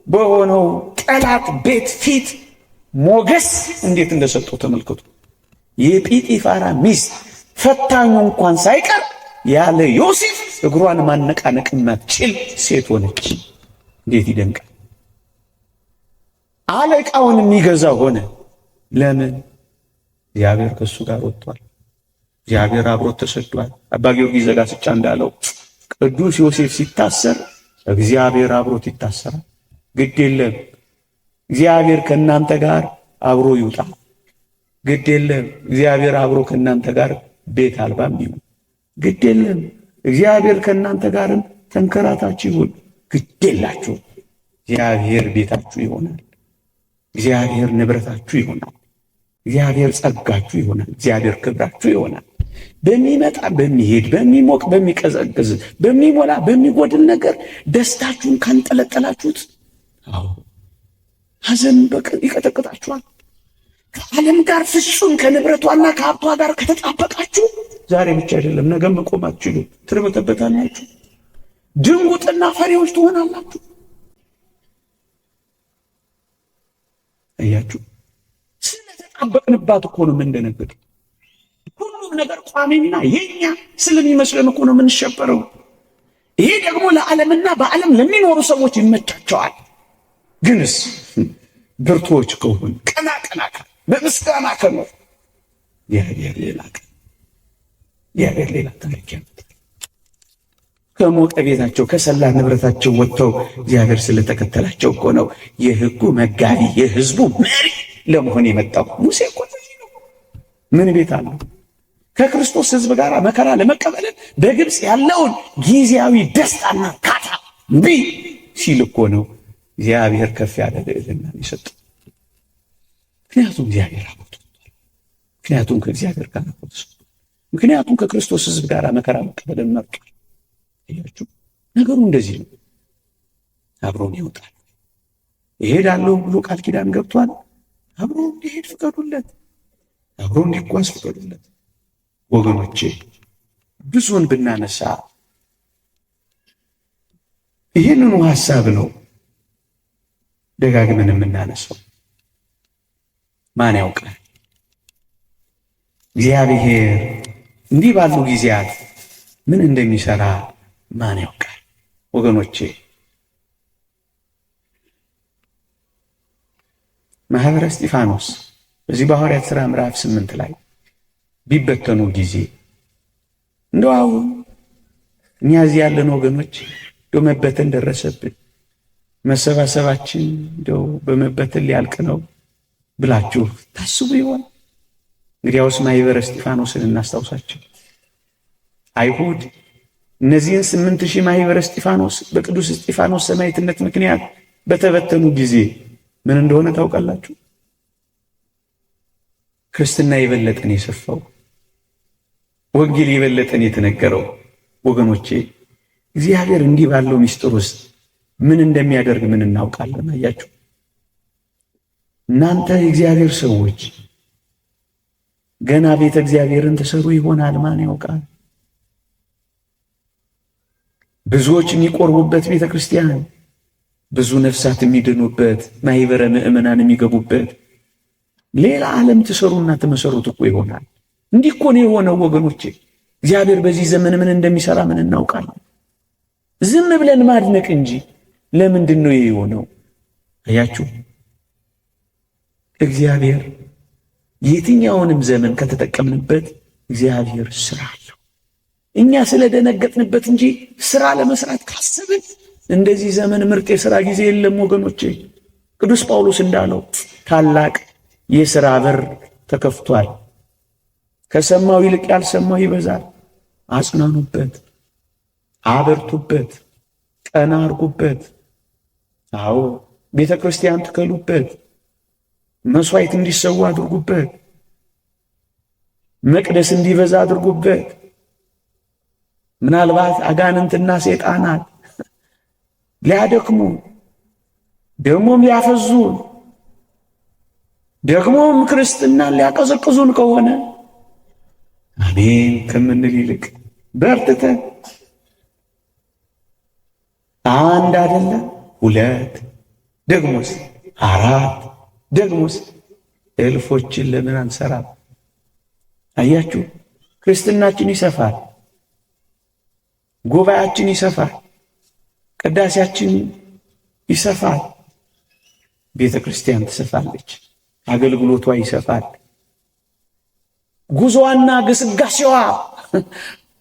በሆነው ጠላት ቤት ፊት ሞገስ እንዴት እንደሰጠው ተመልከቱ። የጲጢፋራ ሚስት ፈታኙ እንኳን ሳይቀር ያለ ዮሴፍ እግሯን ማነቃነቅ የማትችል ሴት ሆነች። እንዴት ይደንቃል! አለቃውን የሚገዛ ሆነ። ለምን? እግዚአብሔር ከእሱ ጋር ወጥቷል። እግዚአብሔር አብሮት ተሰዷል። አባ ጊዮርጊስ ዘጋስጫ እንዳለው ቅዱስ ዮሴፍ ሲታሰር እግዚአብሔር አብሮት ይታሰራል። ግድ የለም እግዚአብሔር ከእናንተ ጋር አብሮ ይውጣ። ግድ የለም እግዚአብሔር አብሮ ከእናንተ ጋር ቤት አልባም ይሁን። ግድ የለም እግዚአብሔር ከእናንተ ጋርም ተንከራታችሁ ይሁን። ግድ የላችሁ እግዚአብሔር ቤታችሁ ይሆናል። እግዚአብሔር ንብረታችሁ ይሆናል። እግዚአብሔር ጸጋችሁ ይሆናል። እግዚአብሔር ክብራችሁ ይሆናል። በሚመጣ በሚሄድ በሚሞቅ በሚቀዘቅዝ በሚሞላ በሚጎድል ነገር ደስታችሁን ካንጠለጠላችሁት፣ አዎ ሐዘን ይቀጠቅጣችኋል። ከዓለም ጋር ፍጹም ከንብረቷና ከሀብቷ ጋር ከተጣበቃችሁ ዛሬ ብቻ አይደለም ነገ መቆም አትችሉ፣ ትርበተበታላችሁ። ድንጉጥና ፈሪዎች ትሆናላችሁ። እያችሁ ስለተጣበቅንባት እኮ ነው የምንደነግጠው። ሁሉም ነገር ቋሚና የኛ ስለሚመስለን እኮ ነው የምንሸበረው። ይሄ ደግሞ ለዓለምና በዓለም ለሚኖሩ ሰዎች ይመቻቸዋል። ግንስ ብርቱዎች ከሆን ቀና በምስጋና ከኖር እግዚአብሔር ሌላ ታሪክ ያመጣል። ከሞቀ ቤታቸው ከሰላ ንብረታቸው ወጥተው እግዚአብሔር ስለተከተላቸው እኮ ነው የሕጉ መጋቢ የሕዝቡ መሪ ለመሆን የመጣው። ሙሴ እኮ ነው። ምን ቤት አለው? ከክርስቶስ ሕዝብ ጋር መከራ ለመቀበልን በግብፅ ያለውን ጊዜያዊ ደስታና ካታ እምቢ ሲል እኮ ነው እግዚአብሔር ከፍ ያለ ልዕልና የሰጠው። ምክንያቱም እግዚአብሔር አብሮታል። ምክንያቱም ከእግዚአብሔር ጋር ተሰጥቷል። ምክንያቱም ከክርስቶስ ሕዝብ ጋር መከራ መቀበልን መርጧል። እያችሁ ነገሩ እንደዚህ ነው። አብሮን ይወጣል። ይሄዳለሁ ብሎ ቃል ኪዳን ገብቷል። አብሮ እንዲሄድ ፍቀዱለት። አብሮ እንዲጓዝ ፍቀዱለት። ወገኖቼ ብዙውን ብናነሳ ይህንኑ ሐሳብ ነው ደጋግመን የምናነሳው። ማን ያውቃል? እግዚአብሔር እንዲህ ባሉ ጊዜያት ምን እንደሚሰራ ማን ያውቃል? ወገኖቼ ማኅበረ እስጢፋኖስ በዚህ በሐዋርያት ሥራ ምዕራፍ 8 ላይ ቢበተኑ ጊዜ እንደው አሁን እኛ እዚህ ያለን ወገኖች እንደው መበተን ደረሰብን፣ መሰባሰባችን እንደው በመበተን ሊያልቅ ነው ብላችሁ ታስቡ ይሆን? እንግዲያውስ ማኅበረ እስጢፋኖስን እናስታውሳቸው። አይሁድ እነዚህን 8000 ማኅበረ እስጢፋኖስ በቅዱስ እስጢፋኖስ ሰማዕትነት ምክንያት በተበተኑ ጊዜ ምን እንደሆነ ታውቃላችሁ? ክርስትና የበለጠን የሰፋው፣ ወንጌል የበለጠን የተነገረው። ወገኖቼ እግዚአብሔር እንዲህ ባለው ምስጢር ውስጥ ምን እንደሚያደርግ ምን እናውቃለን? አያችሁ፣ እናንተ የእግዚአብሔር ሰዎች ገና ቤተ እግዚአብሔርን ተሰሩ ይሆናል። ማን ያውቃል? ብዙዎች የሚቆርቡበት ቤተ ክርስቲያን፣ ብዙ ነፍሳት የሚድኑበት፣ ማኅበረ ምእመናን የሚገቡበት ሌላ ዓለም ትሰሩና ትመሰሩት እኮ ይሆናል። እንዲህ እኮ ነው የሆነው ወገኖቼ። እግዚአብሔር በዚህ ዘመን ምን እንደሚሰራ ምን እናውቃለን? ዝም ብለን ማድነቅ እንጂ ለምንድን ነው ይሄ የሆነው? አያችሁ፣ እግዚአብሔር የትኛውንም ዘመን ከተጠቀምንበት እግዚአብሔር ስራ አለው። እኛ ስለደነገጥንበት እንጂ ስራ ለመስራት ካሰብን እንደዚህ ዘመን ምርጥ የሥራ ጊዜ የለም ወገኖቼ። ቅዱስ ጳውሎስ እንዳለው ታላቅ የሥራ በር ተከፍቷል፣ ከሰማው ይልቅ ያልሰማው ይበዛል። አጽናኑበት፣ አበርቱበት፣ ቀና አርጉበት። አዎ ቤተ ክርስቲያን ትከሉበት፣ መስዋዕት እንዲሰዋ አድርጉበት፣ መቅደስ እንዲበዛ አድርጉበት። ምናልባት አጋንንትና ሰይጣናት ሊያደክሙ ደግሞም ሊያፈዙን ደግሞም ክርስትናን ሊያቀዘቅዙን ከሆነ አሜን ከምንል ይልቅ በርትተን አንድ አይደለም 2 ደግሞስ 4 ደግሞስ እልፎችን ለምን አንሰራም? አያችሁ፣ ክርስትናችን ይሰፋል፣ ጉባኤያችን ይሰፋል፣ ቅዳሴያችን ይሰፋል፣ ቤተ ክርስቲያን ትሰፋለች፣ አገልግሎቷ ይሰፋል፣ ጉዞዋና ግስጋሴዋ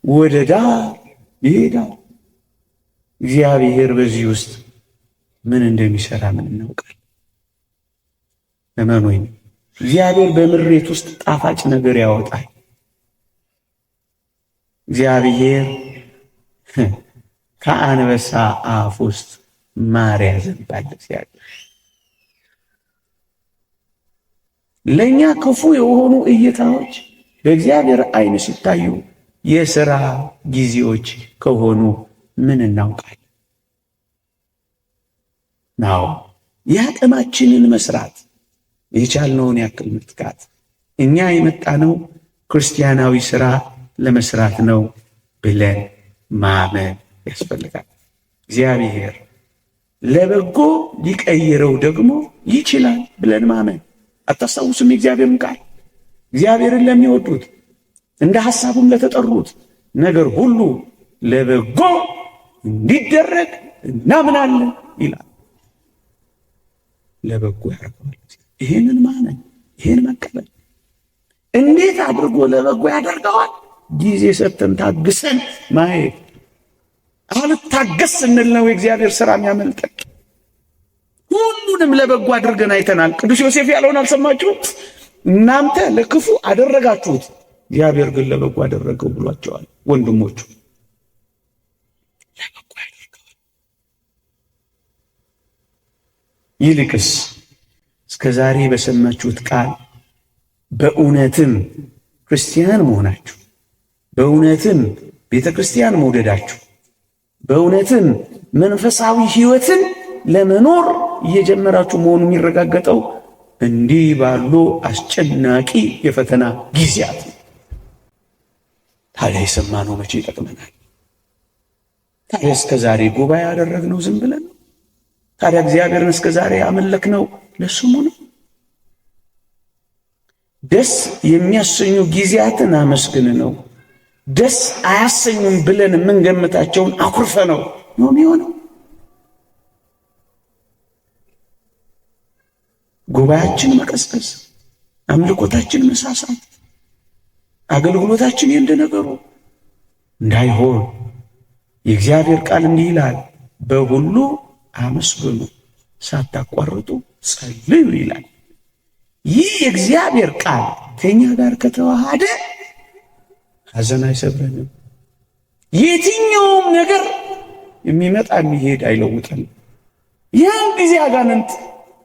ወደ ዳር ይሄዳል። እግዚአብሔር በዚህ ውስጥ ምን እንደሚሰራ ምን እናውቃለን? እመኑኝ፣ እግዚአብሔር በምሬት ውስጥ ጣፋጭ ነገር ያወጣል። እግዚአብሔር ከአንበሳ አፍ ውስጥ ማር ያዘንባል። እግዚአብሔር ለእኛ ክፉ የሆኑ እይታዎች በእግዚአብሔር ዓይን ሲታዩ የሥራ ጊዜዎች ከሆኑ ምን እናውቃለን? ናው የአቅማችንን መስራት የቻልነውን ያክል መትጋት። እኛ የመጣነው ክርስቲያናዊ ሥራ ለመስራት ነው ብለን ማመን ያስፈልጋል። እግዚአብሔር ለበጎ ሊቀይረው ደግሞ ይችላል ብለን ማመን። አታስታውሱም? የእግዚአብሔርን ቃል እግዚአብሔርን ለሚወዱት እንደ ሐሳቡም ለተጠሩት ነገር ሁሉ ለበጎ እንዲደረግ እናምናለን ይላል። ለበጎ ያደርገዋል። ይሄንን ማመን፣ ይሄን መቀበል። እንዴት አድርጎ ለበጎ ያደርገዋል? ጊዜ ሰጥተን ታግሰን ማየት። አልታገስ ስንል ነው የእግዚአብሔር ሥራ የሚያመልጠን። ሁሉንም ለበጎ አድርገን አይተናል። ቅዱስ ዮሴፍ ያለውን አልሰማችሁም? እናንተ ለክፉ አደረጋችሁት፣ እግዚአብሔር ግን ለበጎ አደረገው ብሏቸዋል። ወንድሞቹ ለበጎ ያደርገዋል። ይልቅስ እስከ ዛሬ በሰማችሁት ቃል በእውነትም ክርስቲያን መሆናችሁ፣ በእውነትም ቤተ ክርስቲያን መውደዳችሁ፣ በእውነትም መንፈሳዊ ሕይወትን ለመኖር እየጀመራችሁ መሆኑ የሚረጋገጠው እንዲህ ባሉ አስጨናቂ የፈተና ጊዜያት ነው። ታዲያ የሰማነው መቼ ይጠቅመናል? ታዲያ እስከ ዛሬ ጉባኤ ያደረግነው ዝም ብለን ነው? ታዲያ እግዚአብሔርን እስከ ዛሬ ያመለክነው ለስሙ ነው? ደስ የሚያሰኙ ጊዜያትን አመስግን ነው። ደስ አያሰኙም ብለን የምንገምታቸውን አኩርፈ ነው የሚሆነው። ጉባኤያችን መቀስቀስ፣ አምልኮታችን መሳሳት፣ አገልግሎታችን እንደነገሩ እንዳይሆን የእግዚአብሔር ቃል እንዲህ ይላል፣ በሁሉ አመስግኑ ሳታቋርጡ ጸልዩ ይላል። ይህ የእግዚአብሔር ቃል ከኛ ጋር ከተዋሃደ ሐዘን አይሰብረንም። የትኛውም ነገር የሚመጣ የሚሄድ አይለውጠንም። ያን ጊዜ አጋንንት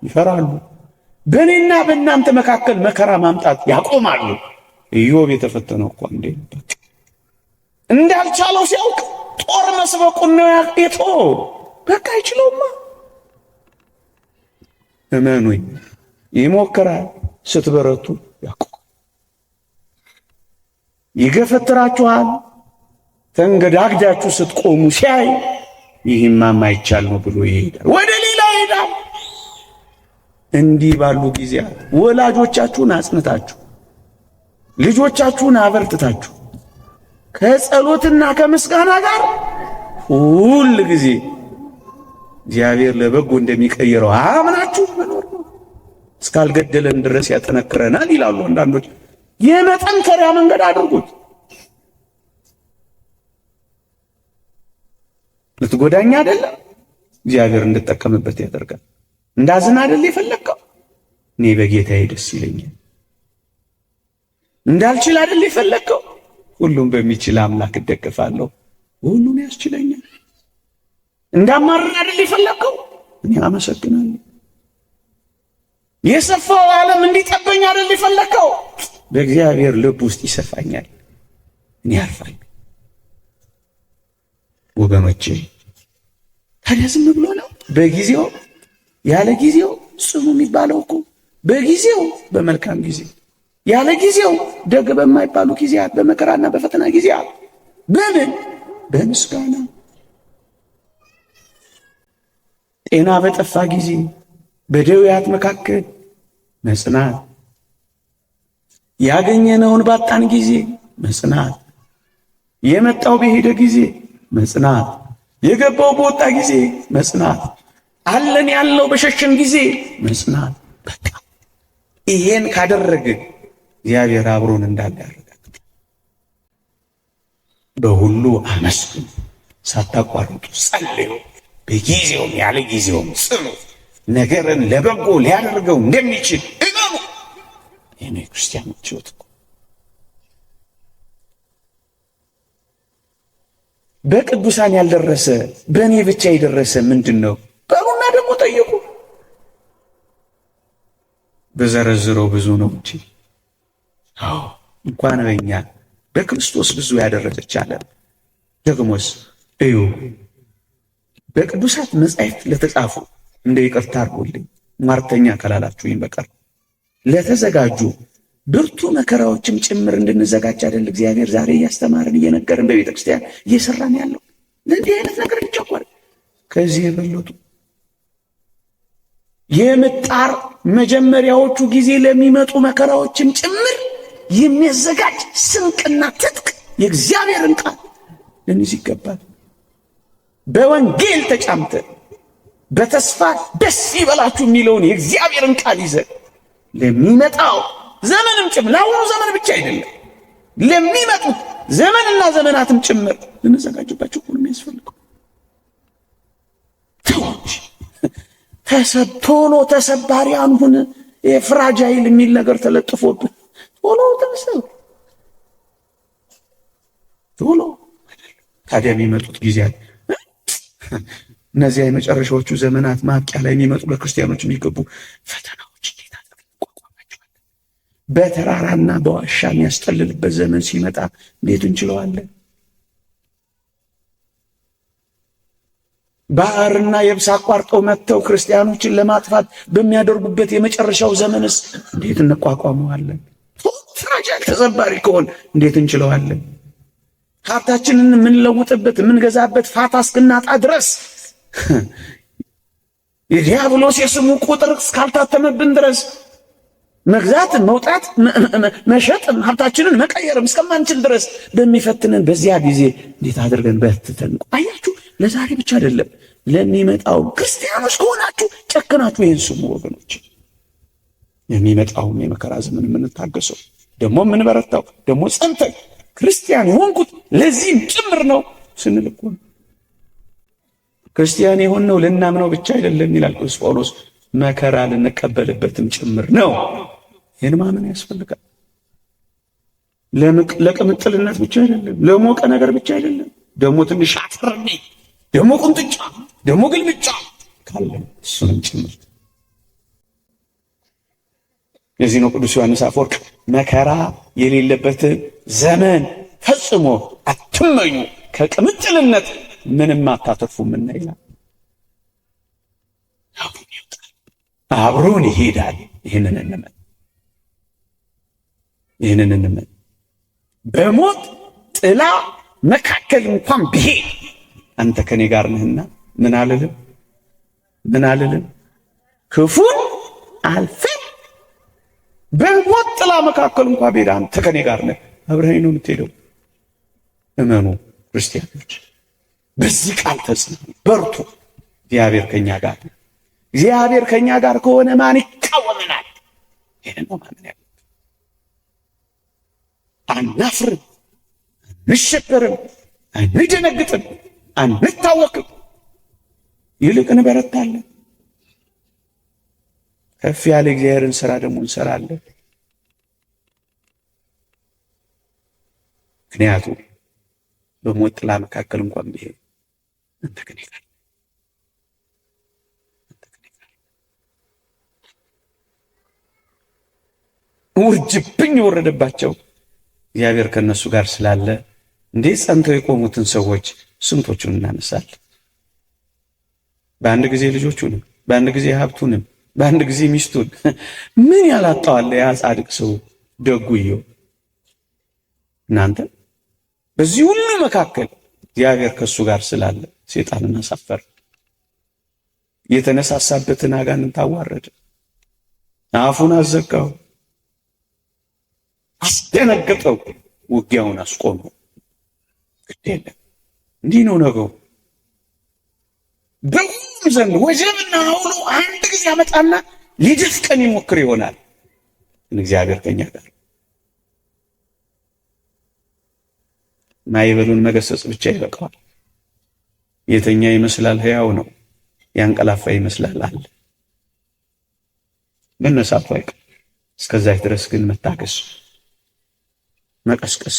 ይፈራሉ። በእኔና በእናንተ መካከል መከራ ማምጣት ያቆማሉ። ኢዮብ የተፈተነው እኮ እንዴ እንዳልቻለው ሲያውቅ ጦር መስበቁን ነው የተወው። በቃ አይችለውማ። እመኑኝ ይሞክራል። ስትበረቱ ያቆም። ይገፈትራችኋል። ተንገዳግዳችሁ ስትቆሙ ሲያይ ይህማ ማይቻል ነው ብሎ ይሄዳል፣ ወደ ሌላ ይሄዳል። እንዲህ ባሉ ጊዜያት ወላጆቻችሁን አጽንታችሁ ልጆቻችሁን አበርትታችሁ ከጸሎትና ከምስጋና ጋር ሁል ጊዜ እግዚአብሔር ለበጎ እንደሚቀይረው አምናችሁ መኖር ነው። እስካልገደለን ድረስ ያጠነክረናል ይላሉ አንዳንዶች። የመጠንከሪያ መንገድ አድርጉት። ልትጎዳኛ አይደለም፣ እግዚአብሔር እንድጠቀምበት ያደርጋል። እንዳዝን አይደል የፈለግከው? እኔ በጌታዬ ደስ ይለኛል። እንዳልችል አይደል የፈለግከው? ሁሉም በሚችል አምላክ እደገፋለሁ፣ ሁሉም ያስችለኛል። እንዳማርን አይደል የፈለግከው? እኔ አመሰግናለሁ። የሰፋው ዓለም እንዲጠበኝ አይደል የፈለግከው? በእግዚአብሔር ልብ ውስጥ ይሰፋኛል፣ እኔ አርፋለሁ። ወገኖቼ ታዲያ ዝም ብሎ ነው በጊዜው ያለ ጊዜው ጽሙ የሚባለው እኮ በጊዜው በመልካም ጊዜ፣ ያለ ጊዜው ደግ በማይባሉ ጊዜያት፣ በመከራና በፈተና ጊዜያት በምን በምስጋና፣ ጤና በጠፋ ጊዜ፣ በደዌያት መካከል መጽናት፣ ያገኘነውን ባጣን ጊዜ መጽናት፣ የመጣው በሄደ ጊዜ መጽናት፣ የገባው በወጣ ጊዜ መጽናት፣ አለን ያለው በሸሸን ጊዜ መጽናት። በቃ ይሄን ካደረግን እግዚአብሔር አብሮን እንዳለ ያረጋግጥ። በሁሉ አመስግኑ ሳታቋርጡ ጸልዩ፣ በጊዜውም ያለ ጊዜውም ጽኑ፣ ነገርን ለበጎ ሊያደርገው እንደሚችል እመኑ። ይህ ነው የክርስቲያኖች ሕይወት እኮ። በቅዱሳን ያልደረሰ በእኔ ብቻ የደረሰ ምንድን ነው በሉና ደግሞ ጠየቁ። በዘረዝረው ብዙ ነው እንጂ አዎ እንኳን በእኛ በክርስቶስ ብዙ ያደረገች አለ። ደግሞስ እዩ በቅዱሳት መጻሕፍት ለተጻፉ እንደ ይቅርታ አድርጎልኝ ሟርተኛ ካላላችሁኝ በቀር ለተዘጋጁ ብርቱ መከራዎችም ጭምር እንድንዘጋጅ አይደል እግዚአብሔር ዛሬ እያስተማረን እየነገረን በቤተ ክርስቲያን እየሰራን ያለው። ለእንዲህ አይነት ነገር ይቸኳል። ከዚህ የበለጡ የምጣር መጀመሪያዎቹ ጊዜ ለሚመጡ መከራዎችም ጭምር የሚያዘጋጅ ስንቅና ትጥቅ የእግዚአብሔርን ቃል ልንይዝ ይገባል። በወንጌል ተጫምተን በተስፋ ደስ ይበላችሁ የሚለውን የእግዚአብሔርን ቃል ይዘን ለሚመጣው ዘመንም ጭምር ለአሁኑ ዘመን ብቻ አይደለም ለሚመጡት ዘመንና ዘመናትም ጭምር ልንዘጋጅባቸው ሁሉ የሚያስፈልገው ተውጭ ቶሎ ተሰባሪ አንሁን። የፍራጃይል የሚል ነገር ተለጥፎብን ቶሎ ተሰብ ቶሎ ታዲያ የሚመጡት ጊዜያት እነዚያ የመጨረሻዎቹ ዘመናት ማብቂያ ላይ የሚመጡ ለክርስቲያኖች የሚገቡ ፈተናዎች እንዴት አድርገን እንቋቋማቸዋለን? በተራራና በዋሻ የሚያስጠልልበት ዘመን ሲመጣ እንዴት እንችለዋለን? ባህርና የብስ አቋርጠው መጥተው ክርስቲያኖችን ለማጥፋት በሚያደርጉበት የመጨረሻው ዘመንስ እንዴት እንቋቋመዋለን? ፍራጃይል ተሰባሪ ከሆነ እንዴት እንችለዋለን? ሀብታችንን የምንለውጥበት የምንገዛበት ፋታ እስክናጣ ድረስ የዲያብሎስ የስሙ ቁጥር እስካልታተመብን ድረስ መግዛትን መውጣት መሸጥም ሀብታችንን መቀየርም እስከማንችል ድረስ በሚፈትንን በዚያ ጊዜ እንዴት አድርገን በርትተን አያችሁ። ለዛሬ ብቻ አይደለም ለሚመጣው ክርስቲያኖች ከሆናችሁ ጨክናችሁ ይህን ስሙ ወገኖች። የሚመጣውም የመከራ ዘመን የምንታገሰው ደግሞ የምንበረታው ደግሞ ጸንተን ክርስቲያን የሆንኩት ለዚህም ጭምር ነው ስንል እኮ ነው። ክርስቲያን የሆነው ልናምነው ብቻ አይደለም ይላል ቅዱስ ጳውሎስ፣ መከራ ልንቀበልበትም ጭምር ነው። ይህን ማመን ያስፈልጋል። ለቅምጥልነት ብቻ አይደለም፣ ለሞቀ ነገር ብቻ አይደለም። ደግሞ ትንሽ አፈርኔ ደግሞ ቁንጥጫ ደግሞ ግልምጫ ካለ እሱንም ጭምር። ለዚህ ነው ቅዱስ ዮሐንስ አፈወርቅ መከራ የሌለበትን ዘመን ፈጽሞ አትመኙ፣ ከቅምጥልነት ምንም አታተርፉምና ይላል። አብሮን ይሄዳል። ይህንን እንመን። በሞት ጥላ መካከል እንኳን ብሄድ አንተ ከኔ ጋር ነህና ምን አልልም ክፉን አልፈን በሞት ጥላ መካከል እንኳን ብሄድ አንተ ከኔ ጋር ነህ። አብረኸኝ ነው የምትሄደው። እመኑ ክርስቲያኖች፣ በዚህ ቃል ተጽናኑ፣ በርቱ። እግዚአብሔር ከኛ ጋር ነው። እግዚአብሔር ከኛ ጋር ከሆነ ማን ይቃወመናል? ይሄን ነው ማመን ያለብን። አናፍርም፣ አንሸበርም፣ አንደነግጥም፣ አንታወክም። ይልቅ እንበረታለን። ከፍ ያለ እግዚአብሔርን ሥራ ደግሞ እንሰራለን። ምክንያቱም በሞት ጥላ መካከል እንኳን ብሄድ አንተ ከኔ ጋር ውርጅብኝ የወረደባቸው እግዚአብሔር ከነሱ ጋር ስላለ እንዴት ጸንተው የቆሙትን ሰዎች ስንቶቹን እናነሳለን? በአንድ ጊዜ ልጆቹንም፣ በአንድ ጊዜ ሀብቱንም፣ በአንድ ጊዜ ሚስቱን ምን ያላጣዋለ ያ ጻድቅ ሰው ደጉየው። እናንተ በዚህ ሁሉ መካከል እግዚአብሔር ከሱ ጋር ስላለ ሰይጣንን አሳፈረ። የተነሳሳበትን አጋንንት አዋረደ፣ አፉን አዘጋው፣ አስደነገጠው፣ ውጊያውን አስቆመው። ግድ የለም እንዲህ ነው ነገሩ። በሁሉም ዘንድ ወጀብና አውሎ አንድ ጊዜ ያመጣና ሊደፍቀን ይሞክር ይሆናል። ግን እግዚአብሔር ከኛ ጋር ማይበሉን መገሰጽ ብቻ ይበቃዋል። የተኛ ይመስላል ሕያው ነው፣ ያንቀላፋ ይመስላል አለ። መነሳቱ አይቀር። እስከዛች ድረስ ግን መታገስ፣ መቀስቀስ፣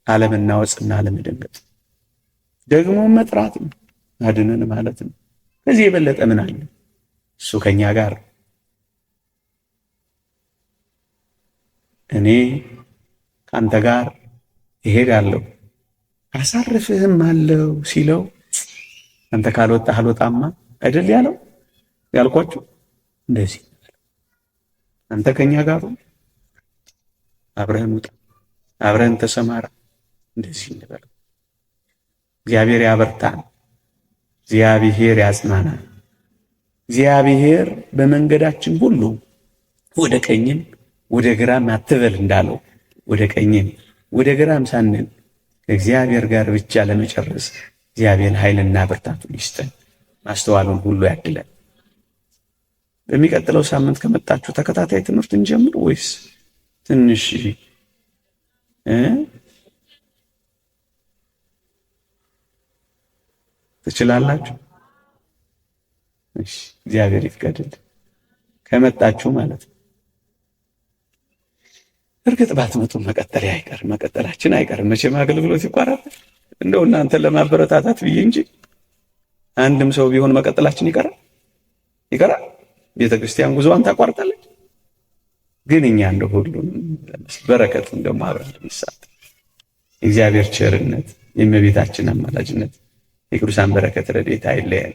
አለመናወጽና አለመደንገጥ፣ ደግሞ መጥራት ነው፣ አድነን ማለት ነው። ከዚህ የበለጠ ምን አለ? እሱ ከኛ ጋር እኔ ካንተ ጋር እሄዳለሁ አሳርፍህም አለው ሲለው አንተ ካልወጣህ አልወጣማ አይደል ያለው? ያልኳችሁ እንደዚህ አንተ ከኛ ጋር አብረን ውጣ፣ አብረን ተሰማራ፣ እንደዚህ እንበል። እግዚአብሔር ያበርታን፣ እግዚአብሔር ያጽናናን። እግዚአብሔር በመንገዳችን ሁሉ ወደ ቀኝም ወደ ግራም አትበል እንዳለው ወደ ቀኝም ወደ ግራም ሳንል ከእግዚአብሔር ጋር ብቻ ለመጨረስ እግዚአብሔር ኃይልና ብርታቱን ይስጠን፣ ማስተዋሉን ሁሉ ያድለን። በሚቀጥለው ሳምንት ከመጣችሁ ተከታታይ ትምህርት እንጀምር ወይስ ትንሽ ትችላላችሁ? እሺ እግዚአብሔር ይፍቀድልን ከመጣችሁ ማለት ነው። እርግጥ ባትመጡ መቀጠል አይቀርም፣ መቀጠላችን አይቀርም። መቼም አገልግሎት ይቋረጣል። እንደው እናንተ ለማበረታታት ብዬ እንጂ አንድም ሰው ቢሆን መቀጠላችን ይቀራል። ቤተክርስቲያን ጉዞዋን ታቋርጣለች። ግን እኛ እንደው ሁሉንም በረከቱን ደግሞ አብረን እንሳት። የእግዚአብሔር ቸርነት፣ የእመቤታችን አማላጅነት፣ የቅዱሳን በረከት ረድኤት አይለየን።